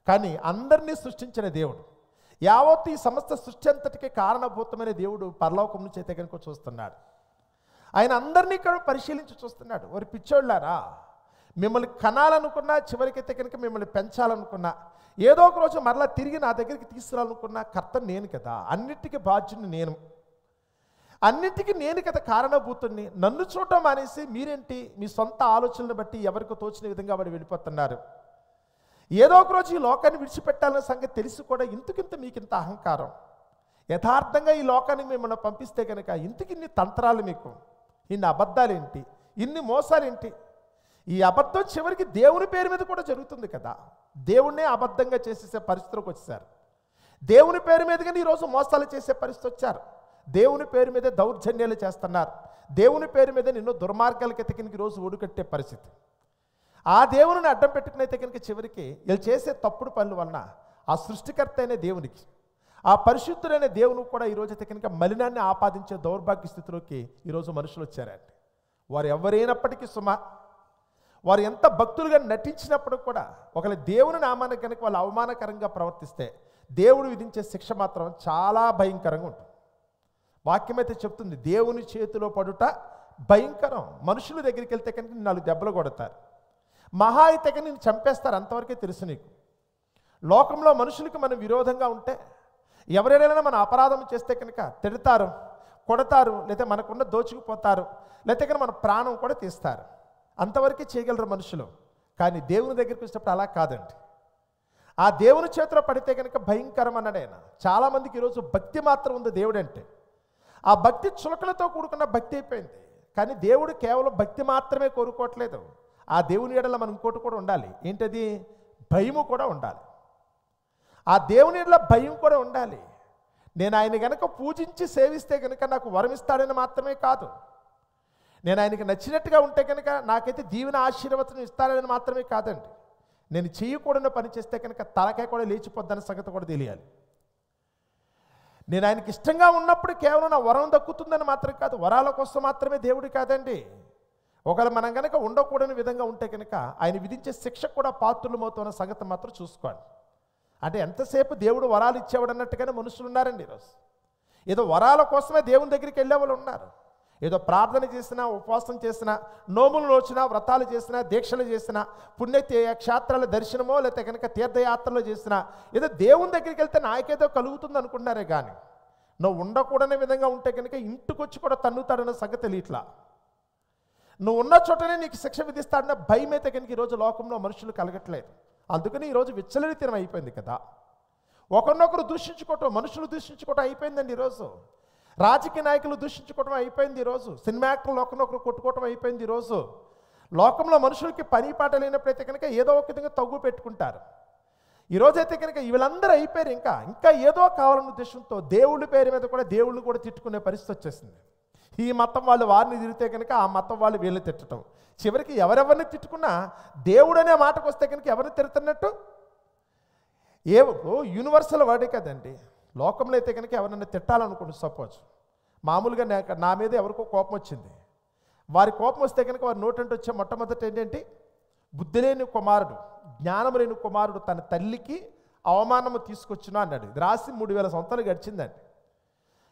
కానీ అందరినీ సృష్టించిన దేవుడు, యావత్తు ఈ సమస్త సృష్టి అంతటికి కారణభూతమైన దేవుడు పరలోకం నుంచి అయితే కనుక చూస్తున్నాడు. ఆయన అందరినీ ఇక్కడ పరిశీలించి చూస్తున్నాడు. వారి పిచ్చోళ్ళారా, మిమ్మల్ని కనాలనుకున్నా, చివరికైతే కనుక మిమ్మల్ని పెంచాలనుకున్నా, ఏదో ఒక రోజు మరలా తిరిగి నా దగ్గరికి తీసుకురాలనుకున్నా కర్త నేను కదా, అన్నిటికీ బాధ్యుని నేను, అన్నిటికీ నేను కదా కారణభూతుణ్ణి. నన్ను చూడటం అనేసి మీరేంటి మీ సొంత ఆలోచనలు బట్టి ఎవరికి తోచిన విధంగా వాడు వెళ్ళిపోతున్నారు. ఏదో ఒక రోజు ఈ లోకాన్ని విడిచిపెట్టాలనే సంగతి తెలిసి కూడా ఇంతకింత మీకు ఇంత అహంకారం. యథార్థంగా ఈ లోకానికి మిమ్మల్ని పంపిస్తే కనుక ఇంతకి ఇన్ని తంత్రాలు, మీకు ఇన్ని అబద్ధాలు ఏంటి, ఇన్ని మోసాలు ఏంటి? ఈ అబద్ధం చివరికి దేవుని పేరు మీద కూడా జరుగుతుంది కదా. దేవుణ్ణే అబద్ధంగా చేసేసే పరిస్థితిలోకి వచ్చేసారు. దేవుని పేరు మీద కానీ ఈరోజు మోసాలు చేసే పరిస్థితి వచ్చారు. దేవుని పేరు మీదే దౌర్జన్యాలు చేస్తున్నారు. దేవుని పేరు మీద నిన్ను దుర్మార్గాలకి ఎతికినకి ఈరోజు ఒడుకట్టే పరిస్థితి. ఆ దేవుని అడ్డం పెట్టుకునైతే కనుక చివరికి వీళ్ళు చేసే తప్పుడు పనుల వలన ఆ సృష్టికర్త అయిన దేవునికి, ఆ పరిశుద్ధుడైన దేవునికి కూడా ఈరోజు అయితే కనుక మలినాన్ని ఆపాదించే దౌర్భాగ్య స్థితిలోకి ఈరోజు మనుషులు వచ్చారండి. వారు ఎవరైనప్పటికీ వారు ఎంత భక్తులుగా నటించినప్పుడు కూడా ఒకవేళ దేవుని నామానికి కనుక వాళ్ళు అవమానకరంగా ప్రవర్తిస్తే దేవుడు విధించే శిక్ష మాత్రం చాలా భయంకరంగా ఉంటుంది. వాక్యం అయితే చెప్తుంది, దేవుని చేతిలో పడుట భయంకరం. మనుషుల దగ్గరికి వెళ్తే కనుక 4 దెబ్బలు కొడతారు, మహా అయితే కనుక నేను చంపేస్తారు, అంతవరకే తెలుసు నీకు. లోకంలో మనుషులకి మనం విరోధంగా ఉంటే, ఎవరైనా మన అపరాధం చేస్తే కనుక తిడతారు, కొడతారు, లేదా మనకున్న దోచుకుపోతారు, లేకపోతే కనుక మన ప్రాణం కూడా తీస్తారు. అంతవరకు చేయగలరు మనుషులు. కానీ దేవుని దగ్గరికి వచ్చినప్పుడు అలా కాదండి. ఆ దేవుని చేతిలో పడితే కనుక భయంకరం అన్నాడు ఆయన. చాలామందికి ఈరోజు భక్తి మాత్రం ఉంది దేవుడు అంటే. ఆ భక్తి చులకలతో కూడుకున్న భక్తి అయిపోయింది. కానీ దేవుడు కేవలం భక్తి మాత్రమే కోరుకోవట్లేదు. ఆ దేవుని ఎడల మనం ఇంకోటి కూడా ఉండాలి. ఏంటది? భయము కూడా ఉండాలి. ఆ దేవుని ఎడల భయం కూడా ఉండాలి. నేను ఆయన కనుక పూజించి సేవిస్తే కనుక నాకు వరం ఇస్తాడని మాత్రమే కాదు, నేను ఆయనకి నచ్చినట్టుగా ఉంటే కనుక నాకైతే దీవెన ఆశీర్వచనం ఇస్తాడని మాత్రమే కాదండి, నేను చేయకూడని పని చేస్తే కనుక తలకాయ కూడా లేచిపోద్దన్న సంగతి కూడా తెలియాలి. నేను ఆయనకి ఇష్టంగా ఉన్నప్పుడు కేవలం నా వరం దక్కుతుందని మాత్రం కాదు, వరాల కోసం మాత్రమే దేవుడు కాదండి. ఒకవేళ మనం కనుక ఉండకూడని విధంగా ఉంటే కనుక ఆయన విధించే శిక్ష కూడా పాత్రులమవుతున్న సంగతి మాత్రం చూసుకోండి. అంటే ఎంతసేపు దేవుడు వరాలు ఇచ్చేవాడు అన్నట్టుగానే మనుషులు ఉన్నారండి ఈరోజు. ఏదో వరాల కోసమే దేవుని దగ్గరికి వెళ్ళే వాళ్ళు ఉన్నారు. ఏదో ప్రార్థన చేసినా, ఉపవాసం చేసినా, నోములు నోచినా, వ్రతాలు చేసినా, దీక్షలు చేసినా, పుణ్య క్షేత్రాల దర్శనమో లేకపోతే కనుక తీర్థయాత్రలు చేసినా, ఏదో దేవుని దగ్గరికి వెళ్తే నాకేదో కలుగుతుంది అనుకుంటున్నారే కానీ నువ్వు ఉండకూడని విధంగా ఉంటే కనుక ఇంటికొచ్చి కూడా తన్నుతాడన్న సంగతి తెలియట్లా. నువ్వు ఉన్న చోటనే నీకు శిక్ష విధిస్తాడన్న భయం అయితే కనుక ఈరోజు లోకంలో మనుషులు కలగట్లేదు. అందుకని ఈరోజు విచ్చలవిడితనం అయిపోయింది కదా. ఒకరినొకరు దూషించుకోవటం, మనుషులు దూషించుకోవటం అయిపోయిందండి ఈరోజు. రాజకీయ నాయకులు దూషించుకోవటం అయిపోయింది ఈరోజు. సినిమా యాక్టర్లు ఒకరినొకరు కొట్టుకోవటం అయిపోయింది ఈరోజు. లోకంలో మనుషులకి పని పాట లేనప్పుడైతే కనుక ఏదో ఒక విధంగా తగ్గు పెట్టుకుంటారు. ఈరోజైతే కనుక వీళ్ళందరూ అయిపోయారు. ఇంకా ఏదో కావాలన్న ఉద్దేశంతో దేవుళ్ళ పేరు మీద కూడా దేవుళ్ళు కూడా తిట్టుకునే పరిస్థితి వచ్చేసింది. ఈ మతం వాళ్ళు వారిని తిరిగితే కనుక ఆ మతం వాళ్ళు వీళ్ళని తిట్టడం, చివరికి ఎవరెవరిని తిట్టుకున్నా దేవుడు అనే మాటకు వస్తే కనుక ఎవరిని తిడుతున్నట్టు? యూనివర్సల్ వర్డే కదండి. లోకంలో అయితే కనుక ఎవరైనా తిట్టాలనుకోండి, సపోజ్ మామూలుగా నా మీద ఎవరికో కోపం వచ్చింది, వారి కోపం వస్తే కనుక వారి నోటంటే వచ్చే మొట్టమొదటి ఏంటంటే, బుద్ధి లేని కుమారుడు, జ్ఞానం లేని కుమారుడు తన తల్లికి అవమానము తీసుకొచ్చును అన్నాడు. ఇది రాసి 3000 సంవత్సరాలు గడిచిందండి.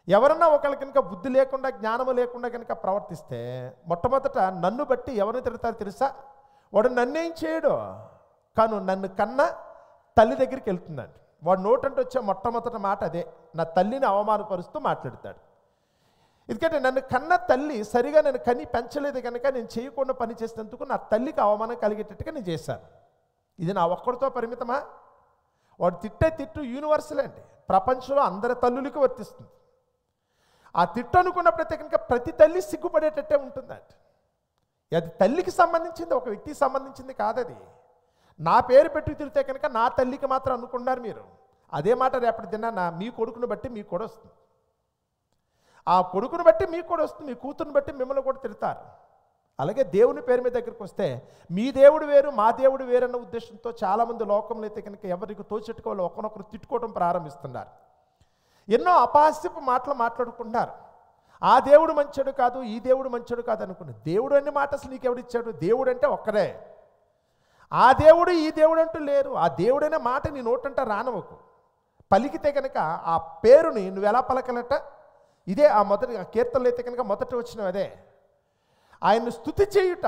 ఎవరన్నా ఒకళ్ళ కనుక బుద్ధి లేకుండా, జ్ఞానము లేకుండా కనుక ప్రవర్తిస్తే మొట్టమొదట నన్ను బట్టి ఎవరిని తిడతారు తెలుసా? వాడు నన్నేం చేయడు, కాను నన్ను కన్నా తల్లి దగ్గరికి వెళ్తుందండి. వాడు నోటంటే వచ్చే మొట్టమొదటి మాట అదే, నా తల్లిని అవమానపరుస్తూ మాట్లాడతాడు. ఎందుకంటే నన్ను కన్న తల్లి సరిగా నేను కని పెంచలేదు కనుక నేను చేయకుండా పని చేసినందుకు నా తల్లికి అవమానం కలిగేటట్టుగా నేను చేశాను. ఇది నా ఒక్కడితో పరిమితమా? వాడు తిట్టే తిట్టు యూనివర్సల్ అండి, ప్రపంచంలో అందరి తల్లులకి వర్తిస్తుంది. ఆ తిట్టు అనుకున్నప్పుడైతే కనుక ప్రతి తల్లి సిగ్గుపడేటట్టే ఉంటుందండి. అది తల్లికి సంబంధించింది, ఒక వ్యక్తికి సంబంధించింది కాదది. నా పేరు పెట్టి తిరిగితే కనుక నా తల్లికి మాత్రం అనుకున్నారు మీరు. అదే మాట రేపటి దినాన మీ కొడుకును బట్టి మీకు కూడా వస్తుంది, ఆ కొడుకును బట్టి మీకు కూడా వస్తుంది, మీ కూతురుని బట్టి మిమ్మల్ని కూడా తిడతారు. అలాగే దేవుని పేరు మీద దగ్గరికి వస్తే మీ దేవుడు వేరు, మా దేవుడు వేరు అన్న ఉద్దేశంతో చాలామంది లోకంలో అయితే కనుక ఎవరికి తోచెట్టుకోవాలి ఒకరినొకరు తిట్టుకోవడం ప్రారంభిస్తున్నారు. ఎన్నో అపహాస్యపు మాటలు మాట్లాడుకుంటున్నారు. ఆ దేవుడు మంచోడు కాదు, ఈ దేవుడు మంచోడు కాదు అనుకుని. దేవుడు అనే మాట అసలు నీకెవడిచ్చాడు? దేవుడు అంటే ఒక్కడే. ఆ దేవుడు ఈ దేవుడు అంటూ లేరు. ఆ దేవుడు అనే మాట నీ నోటంట రానవకు. పలికితే కనుక ఆ పేరుని నువ్వు ఎలా పలకలట? ఇదే ఆ మొదటి కీర్తనలు అయితే కనుక మొదట వచ్చిన అదే. ఆయన్ని స్తుతి చేయుట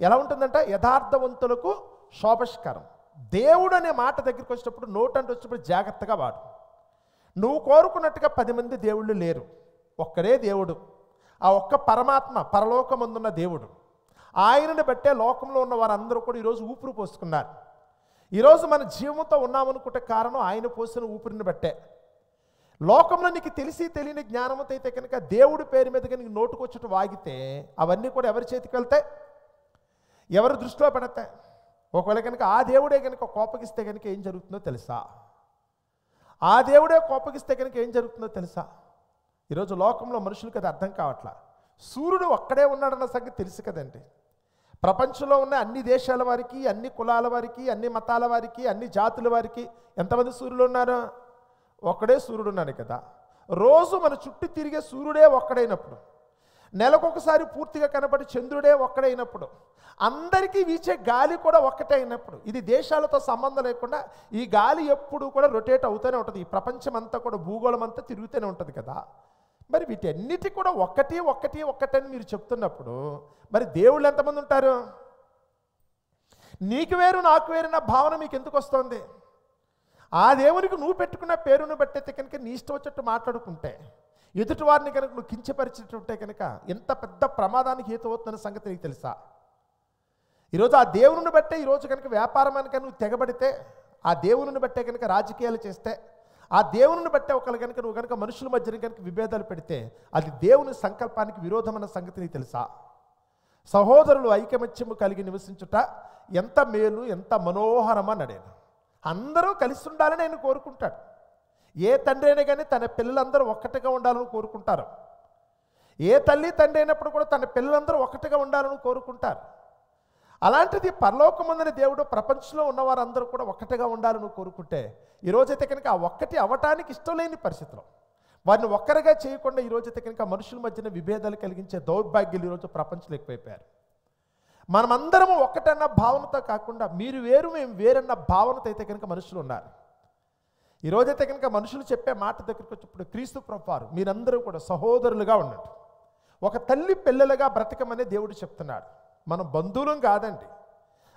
ఎలా ఉంటుందంట? యథార్థవంతులకు శోభస్కరం. దేవుడు అనే మాట దగ్గరికి వచ్చినప్పుడు నోటంటే వచ్చినప్పుడు జాగ్రత్తగా వాడు. నువ్వు కోరుకున్నట్టుగా 10 మంది దేవుళ్ళు లేరు, ఒక్కడే దేవుడు. ఆ ఒక్క పరమాత్మ పరలోకమందున్న దేవుడు. ఆయనని బట్టే లోకంలో ఉన్న వారందరూ కూడా ఈరోజు ఊపిరి పోసుకున్నారు. ఈరోజు మన జీవంతో ఉన్నామనుకుంటే కారణం ఆయన పోసిన ఊపిరిని బట్టే. లోకంలో నీకు తెలిసి తెలియని జ్ఞానంతో అయితే కనుక దేవుడి పేరు మీద కనుక నోటుకొచ్చుట వాగితే అవన్నీ కూడా ఎవరి చేతికి వెళ్తాయి? ఎవరి దృష్టిలో పడతాయి? ఒకవేళ కనుక ఆ దేవుడే కనుక కోపగిస్తే కనుక ఏం జరుగుతుందో తెలుసా? ఆ దేవుడే కోపగిస్తే కనుక ఏం జరుగుతుందో తెలుసా? ఈరోజు లోకంలో మనుషులకు అది అర్థం కావట్లా. సూర్యుడు ఒక్కడే ఉన్నాడన్న సంగతి తెలుసు కదండి. ప్రపంచంలో ఉన్న అన్ని దేశాల వారికి, అన్ని కులాల వారికి, అన్ని మతాల వారికి, అన్ని జాతుల వారికి ఎంతమంది సూర్యులు ఉన్నారు? ఒక్కడే సూర్యుడు ఉన్నాడు కదా. రోజు మన చుట్టూ తిరిగే సూర్యుడే ఒక్కడైనప్పుడు, నెలకొకసారి పూర్తిగా కనబడి చంద్రుడే ఒక్కడైనప్పుడు, అందరికీ వీచే గాలి కూడా ఒక్కటే అయినప్పుడు, ఇది దేశాలతో సంబంధం లేకుండా ఈ గాలి ఎప్పుడు కూడా రొటేట్ అవుతూనే ఉంటుంది. ఈ ప్రపంచం అంతా కూడా భూగోళం అంతా తిరుగుతూనే ఉంటుంది కదా. మరి వీటన్నిటి కూడా ఒక్కటి అని మీరు చెప్తున్నప్పుడు మరి దేవుళ్ళు ఎంతమంది ఉంటారు? నీకు వేరు నాకు వేరు నా భావన మీకు ఎందుకు వస్తుంది? ఆ దేవునికి నువ్వు పెట్టుకున్న పేరును బట్టయితే కనుక నీ ఇష్టం వచ్చేట్టు మాట్లాడుకుంటే, ఎదుటి వారిని కనుక నువ్వు కించపరిచేటుంటే కనుక ఎంత పెద్ద ప్రమాదానికి హేతు అవుతుందన్న సంగతి నీకు తెలుసా? ఈరోజు ఆ దేవుని బట్టే ఈరోజు కనుక వ్యాపారం కనుక నువ్వు తెగబడితే, ఆ దేవుని బట్టే కనుక రాజకీయాలు చేస్తే, ఆ దేవుని బట్టే ఒకళ్ళు కనుక నువ్వు కనుక మనుషుల మధ్యన కనుక విభేదాలు పెడితే, అది దేవుని సంకల్పానికి విరోధమైన సంగతి నీకు తెలుసా? సహోదరులు ఐకమత్యము కలిగి నివసించుట ఎంత మేలు, ఎంత మనోహరమా నడేను. అందరూ కలిసి ఉండాలని ఆయన కోరుకుంటాడు. ఏ తండ్రి అయినా కానీ తన పిల్లలందరూ ఒక్కటిగా ఉండాలని కోరుకుంటారు. ఏ తల్లి తండ్రి అయినప్పుడు కూడా తన పిల్లలందరూ ఒక్కటిగా ఉండాలని కోరుకుంటారు. అలాంటిది పరలోకమందున దేవుడు ప్రపంచంలో ఉన్నవారందరూ కూడా ఒక్కటిగా ఉండాలని కోరుకుంటే, ఈరోజైతే కనుక ఆ ఒక్కటి అవ్వటానికి ఇష్టం లేని పరిస్థితిలో వారిని ఒక్కరిగా చేయకుండా ఈరోజైతే కనుక మనుషుల మధ్యన విభేదాలు కలిగించే దౌర్భాగ్యులు ఈరోజు ప్రపంచంలో ఎక్కువైపోయారు. మనమందరము ఒక్కటన్న భావనతో కాకుండా మీరు వేరు మేము వేరన్న భావనతో అయితే కనుక మనుషులు ఉన్నారు. ఈరోజైతే కనుక మనుషులు చెప్పే మాట దగ్గరికి వచ్చినప్పుడు క్రీస్తు ప్రభువారు మీరందరూ కూడా సహోదరులుగా ఉన్నట్టు, ఒక తల్లి పిల్లలుగా బ్రతకమని దేవుడు చెప్తున్నాడు. మనం బంధువులం కాదండి,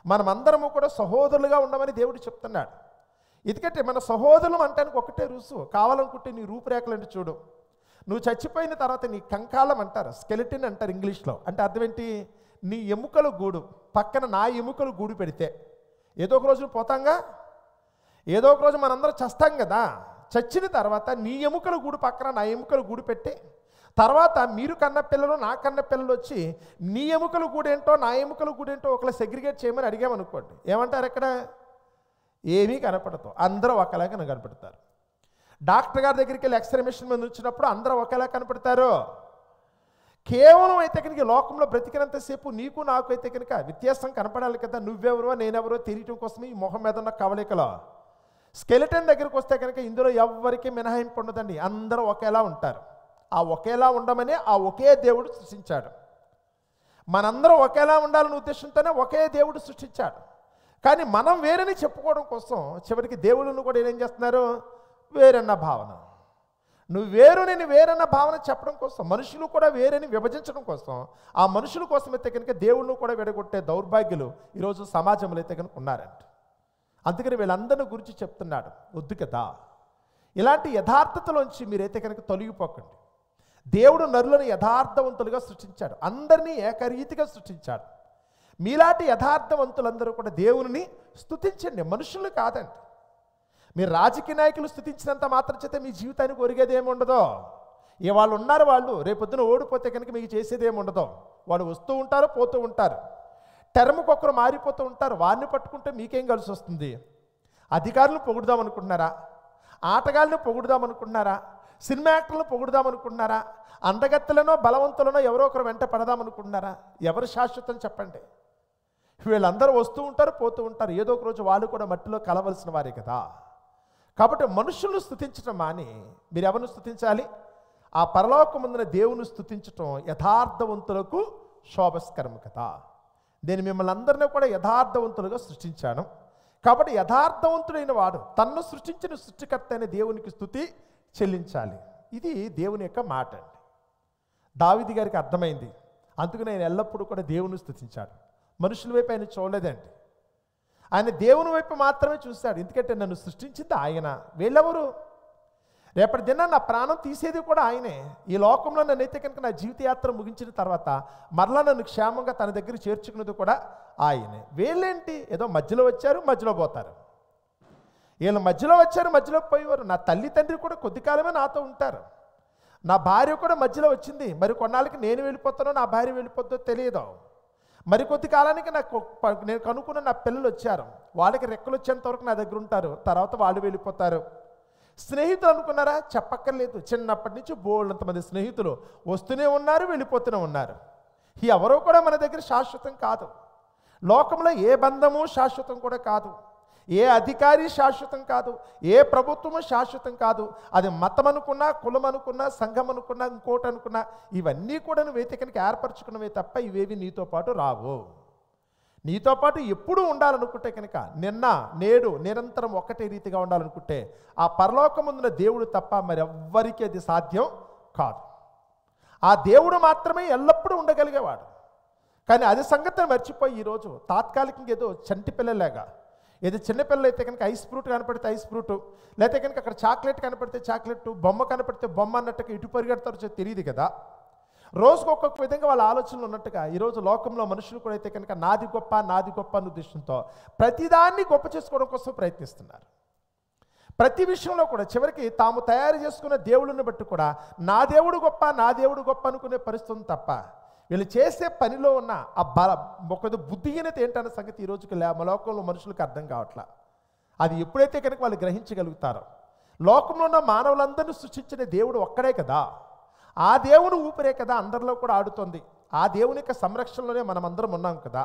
మనమందరము కూడా సహోదరులుగా ఉండమని దేవుడు చెప్తున్నాడు. ఎందుకంటే మన సహోదరులు అంటానికి ఒకటే రుసు. కావాలనుకుంటే నీ రూపురేఖలంటే చూడు, నువ్వు చచ్చిపోయిన తర్వాత నీ కంకాలం అంటారు, స్కెలిటిన్ అంటారు ఇంగ్లీష్లో. అంటే అర్థం ఏంటి? నీ ఎముకల గూడు పక్కన నా ఎముకల గూడు పెడితే ఏదో ఒక రోజు పోతాంగా, ఏదో ఒక రోజు మనందరం చస్తాం కదా. చచ్చిన తర్వాత నీ ఎముకల గూడు పక్కన నా ఎముకల గూడు పెట్టి, తర్వాత మీరు కన్న పిల్లలు నా కన్న పిల్లలు వచ్చి నీ ఎముకల గూడేంటో నా ఎముకల గూడేంటో ఒకళ్ళు సెగ్రిగేట్ చేయమని అడిగామనుకోండి, ఏమంటారు? ఎక్కడ ఏమీ కనపడదు, అందరూ ఒకలాగా కనపడతారు. డాక్టర్ గారి దగ్గరికి వెళ్ళి ఎక్స్రే మిషన్ మీద వచ్చినప్పుడు అందరూ ఒకేలా కనపడతారు. కేవలం అయితే కనుక లోకంలో బ్రతికినంతసేపు నీకు నాకు అయితే కనుక వ్యత్యాసం కనపడాలి కదా. నువ్వెవరో నేనెవరో తెలియటం కోసమే ఈ మొహం మీద ఉన్న కవలికలో. స్కెలిటన్ దగ్గరికి వస్తే కనుక ఇందులో ఎవ్వరికీ మినహాయింపు ఉండదండి, అందరూ ఒకేలా ఉంటారు. ఆ ఒకేలా ఉండమని ఆ ఒకే దేవుడు సృష్టించాడు. మనందరం ఒకేలా ఉండాలనే ఉద్దేశంతోనే ఒకే దేవుడు సృష్టించాడు. కానీ మనం వేరని చెప్పుకోవడం కోసం చివరికి దేవుళ్ళను కూడా ఏం చేస్తున్నారు? వేరన్న భావన. నువ్వు వేరు నేను వేరన్న భావన చెప్పడం కోసం, మనుషులు కూడా వేరని విభజించడం కోసం, ఆ మనుషుల కోసం అయితే కనుక దేవుళ్ళను కూడా విడగొట్టే దౌర్భాగ్యులు ఈరోజు సమాజంలో అయితే కనుక ఉన్నారంట. అందుకని వీళ్ళందరిని గురించి చెప్తున్నాడు, వద్దు కదా. ఇలాంటి యథార్థతలోంచి మీరైతే కనుక తొలగిపోకండి. దేవుడు నరులను యథార్థవంతులుగా సృష్టించాడు, అందరినీ ఏకరీతిగా సృష్టించాడు. మీలాంటి యథార్థవంతులందరూ కూడా దేవుని స్తుతించండి, మనుషులు కాదండి. మీరు రాజకీయ నాయకులు స్తుతించినంత మాత్రం చేత మీ జీవితానికి ఒరిగేది ఏముండదో. వాళ్ళు ఉన్నారు, వాళ్ళు రేపొద్దున ఓడిపోతే కనుక మీకు చేసేది ఏముండదో. వాళ్ళు వస్తూ ఉంటారు, పోతూ ఉంటారు, టర్మ్కొకరు మారిపోతూ ఉంటారు. వారిని పట్టుకుంటే మీకేం కలిసి వస్తుంది? అధికారులను పొగుడుదాం అనుకుంటున్నారా? ఆటగాళ్ళను పొగుడుదాం అనుకుంటున్నారా? సినిమా యాక్టర్లను పొగుడుదాం అనుకుంటున్నారా? అందగత్తెలనో బలవంతులనో ఎవరో ఒకరు వెంట పడదాం అనుకుంటున్నారా? ఎవరు శాశ్వతం చెప్పండి? వీళ్ళందరూ వస్తూ ఉంటారు, పోతూ ఉంటారు. ఏదో ఒక రోజు వాళ్ళు కూడా మట్టిలో కలవలసిన వారే కదా. కాబట్టి మనుషులను స్తుతించడం మాని మీరు ఎవరిని స్తుతించాలి? ఆ పరలోకమందున దేవుని స్తుతించటం యథార్థవంతులకు శోభస్కరం కదా. నేను మిమ్మల్ని అందరినీ కూడా యథార్థవంతులుగా సృష్టించాను. కాబట్టి యథార్థవంతుడైన వాడు తన్ను సృష్టించిన సృష్టికర్త అయిన దేవునికి స్తుతి చెల్లించాలి. ఇది దేవుని యొక్క మాట అండి. దావీదు గారికి అర్థమైంది, అందుకు నేను ఎల్లప్పుడూ కూడా దేవుని స్తుతించాడు. మనుషుల వైపు ఆయన చూడలేదండి, ఆయన దేవుని వైపు మాత్రమే చూశాడు. ఎందుకంటే నన్ను సృష్టించింది ఆయన, వీళ్ళెవరు? రేపటి దిన నా ప్రాణం తీసేది కూడా ఆయనే. ఈ లోకంలో నన్నైతే కనుక నా జీవితయాత్ర ముగించిన తర్వాత మరలా నన్ను క్షేమంగా తన దగ్గర చేర్చుకున్నది కూడా ఆయనే. వీళ్ళేంటి? ఏదో మధ్యలో వచ్చారు, మధ్యలో పోతారు. వీళ్ళు మధ్యలో వచ్చారు, మధ్యలో పోయేవారు. నా తల్లి తండ్రి కూడా కొద్ది కాలమే నాతో ఉంటారు. నా భార్య కూడా మధ్యలో వచ్చింది, మరి కొన్నాళ్ళకి నేను వెళ్ళిపోతానో నా భార్య వెళ్ళిపోతుందో తెలియదు. మరి కొద్ది కాలానికి నేను కనుక్కున్న నా పిల్లలు వచ్చారు, వాళ్ళకి రెక్కలు వచ్చేంత వరకు నా దగ్గర ఉంటారు, తర్వాత వాళ్ళు వెళ్ళిపోతారు. స్నేహితులు అనుకున్నారా? చెప్పక్కర్లేదు, చిన్నప్పటి నుంచి బోళ్ళంతమంది స్నేహితులు వస్తూనే ఉన్నారు, వెళ్ళిపోతూనే ఉన్నారు. ఎవరో కూడా మన దగ్గర శాశ్వతం కాదు. లోకంలో ఏ బంధము శాశ్వతం కూడా కాదు, ఏ అధికారి శాశ్వతం కాదు, ఏ ప్రభుత్వము శాశ్వతం కాదు. అది మతం అనుకున్నా, కులం అనుకున్నా, సంఘం అనుకున్నా, ఇంకోటి అనుకున్నా, ఇవన్నీ కూడా నువ్వు వెతికనికి ఏర్పరచుకున్నవే తప్ప ఇవేవి నీతో పాటు రావు. నీతో పాటు ఎప్పుడూ ఉండాలనుకుంటే కనుక నిన్న నేడు నిరంతరం ఒక్కటే రీతిగా ఉండాలనుకుంటే ఆ పరలోకముందున దేవుడు తప్ప మరెవ్వరికీ అది సాధ్యం కాదు. ఆ దేవుడు మాత్రమే ఎల్లప్పుడూ ఉండగలిగేవాడు. కానీ అది సంగతిని మర్చిపోయి ఈరోజు తాత్కాలికంగా ఏదో చంటి పిల్లలాగా ఏదో చిన్నపిల్లలు అయితే కనుక ఐస్ ఫ్రూట్ కనపడితే ఐస్ ఫ్రూట్, లేకపోతే కనుక అక్కడ చాక్లెట్ కనపడితే చాక్లెట్, బొమ్మ కనపడితే బొమ్మ అన్నట్టుగా ఇటు పరిగెడతారో తెలియదు కదా. రోజుకు ఒక్కొక్క విధంగా వాళ్ళ ఆలోచనలు ఉన్నట్టుగా ఈరోజు లోకంలో మనుషులు కూడా అయితే కనుక నాది గొప్ప అన్న ఉద్దేశంతో ప్రతిదాన్ని గొప్ప చేసుకోవడం కోసం ప్రయత్నిస్తున్నారు. ప్రతి విషయంలో కూడా చివరికి తాము తయారు చేసుకున్న దేవుళ్ళని బట్టి కూడా నా దేవుడు గొప్ప అనుకునే పరిస్థితి తప్ప వీళ్ళు చేసే పనిలో ఉన్న ఆ ఒక బుద్ధిహీనత ఏంటన్న సంగతి ఈ రోజుకి లోకంలో మనుషులకు అర్థం కావట్లా. అది ఎప్పుడైతే కనుక వాళ్ళు గ్రహించగలుగుతారో, లోకంలో ఉన్న మానవులందరినీ సృష్టించిన దేవుడు ఒక్కడే కదా, ఆ దేవుని ఊపిరే కదా అందరిలో కూడా ఆడుతోంది. ఆ దేవుని యొక్క సంరక్షణలోనే మనం అందరం ఉన్నాం కదా.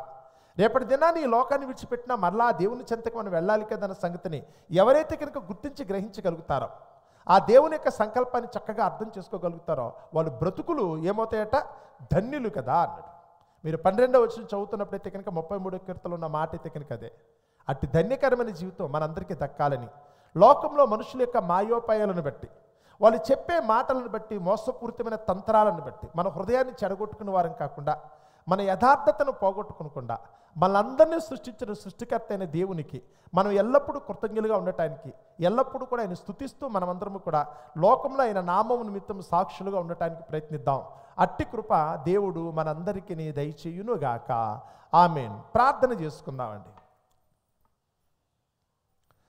రేపటి దినాన్ని ఈ లోకాన్ని విడిచిపెట్టినా మరలా ఆ దేవుని చెంతకు మనం వెళ్ళాలి కదా అన్న సంగతిని ఎవరైతే కనుక గుర్తించి గ్రహించగలుగుతారో, ఆ దేవుని యొక్క సంకల్పాన్ని చక్కగా అర్థం చేసుకోగలుగుతారో వాళ్ళు బ్రతుకులు ఏమవుతాయట, ధన్యులు కదా అన్నాడు. మీరు 12వ వచనం చదువుతున్నప్పుడైతే కనుక 33వ కీర్తనలో ఉన్న మాట అయితే కనుక అదే. అట్టి ధన్యకరమైన జీవితం మనందరికీ దక్కాలని లోకంలో మనుషుల యొక్క మాయోపాయాలను బట్టి, వాళ్ళు చెప్పే మాటలను బట్టి, మోసపూరితమైన తంత్రాలను బట్టి మన హృదయాన్ని చెడగొట్టుకునే వారం కాకుండా, మన యథార్థతను పోగొట్టుకోకుండా మనందరినీ సృష్టించిన సృష్టికర్త అయిన దేవునికి మనం ఎల్లప్పుడూ కృతజ్ఞులుగా ఉండటానికి, ఎల్లప్పుడూ కూడా ఆయన స్తుతిస్తూ మనమందరము కూడా లోకంలో ఆయన నామము నిమిత్తం సాక్షులుగా ఉండటానికి ప్రయత్నిద్దాం. అట్టి కృప దేవుడు మనందరికీ దయచేయునుగాక. ఆమేన్. ప్రార్థన చేసుకుందామండి.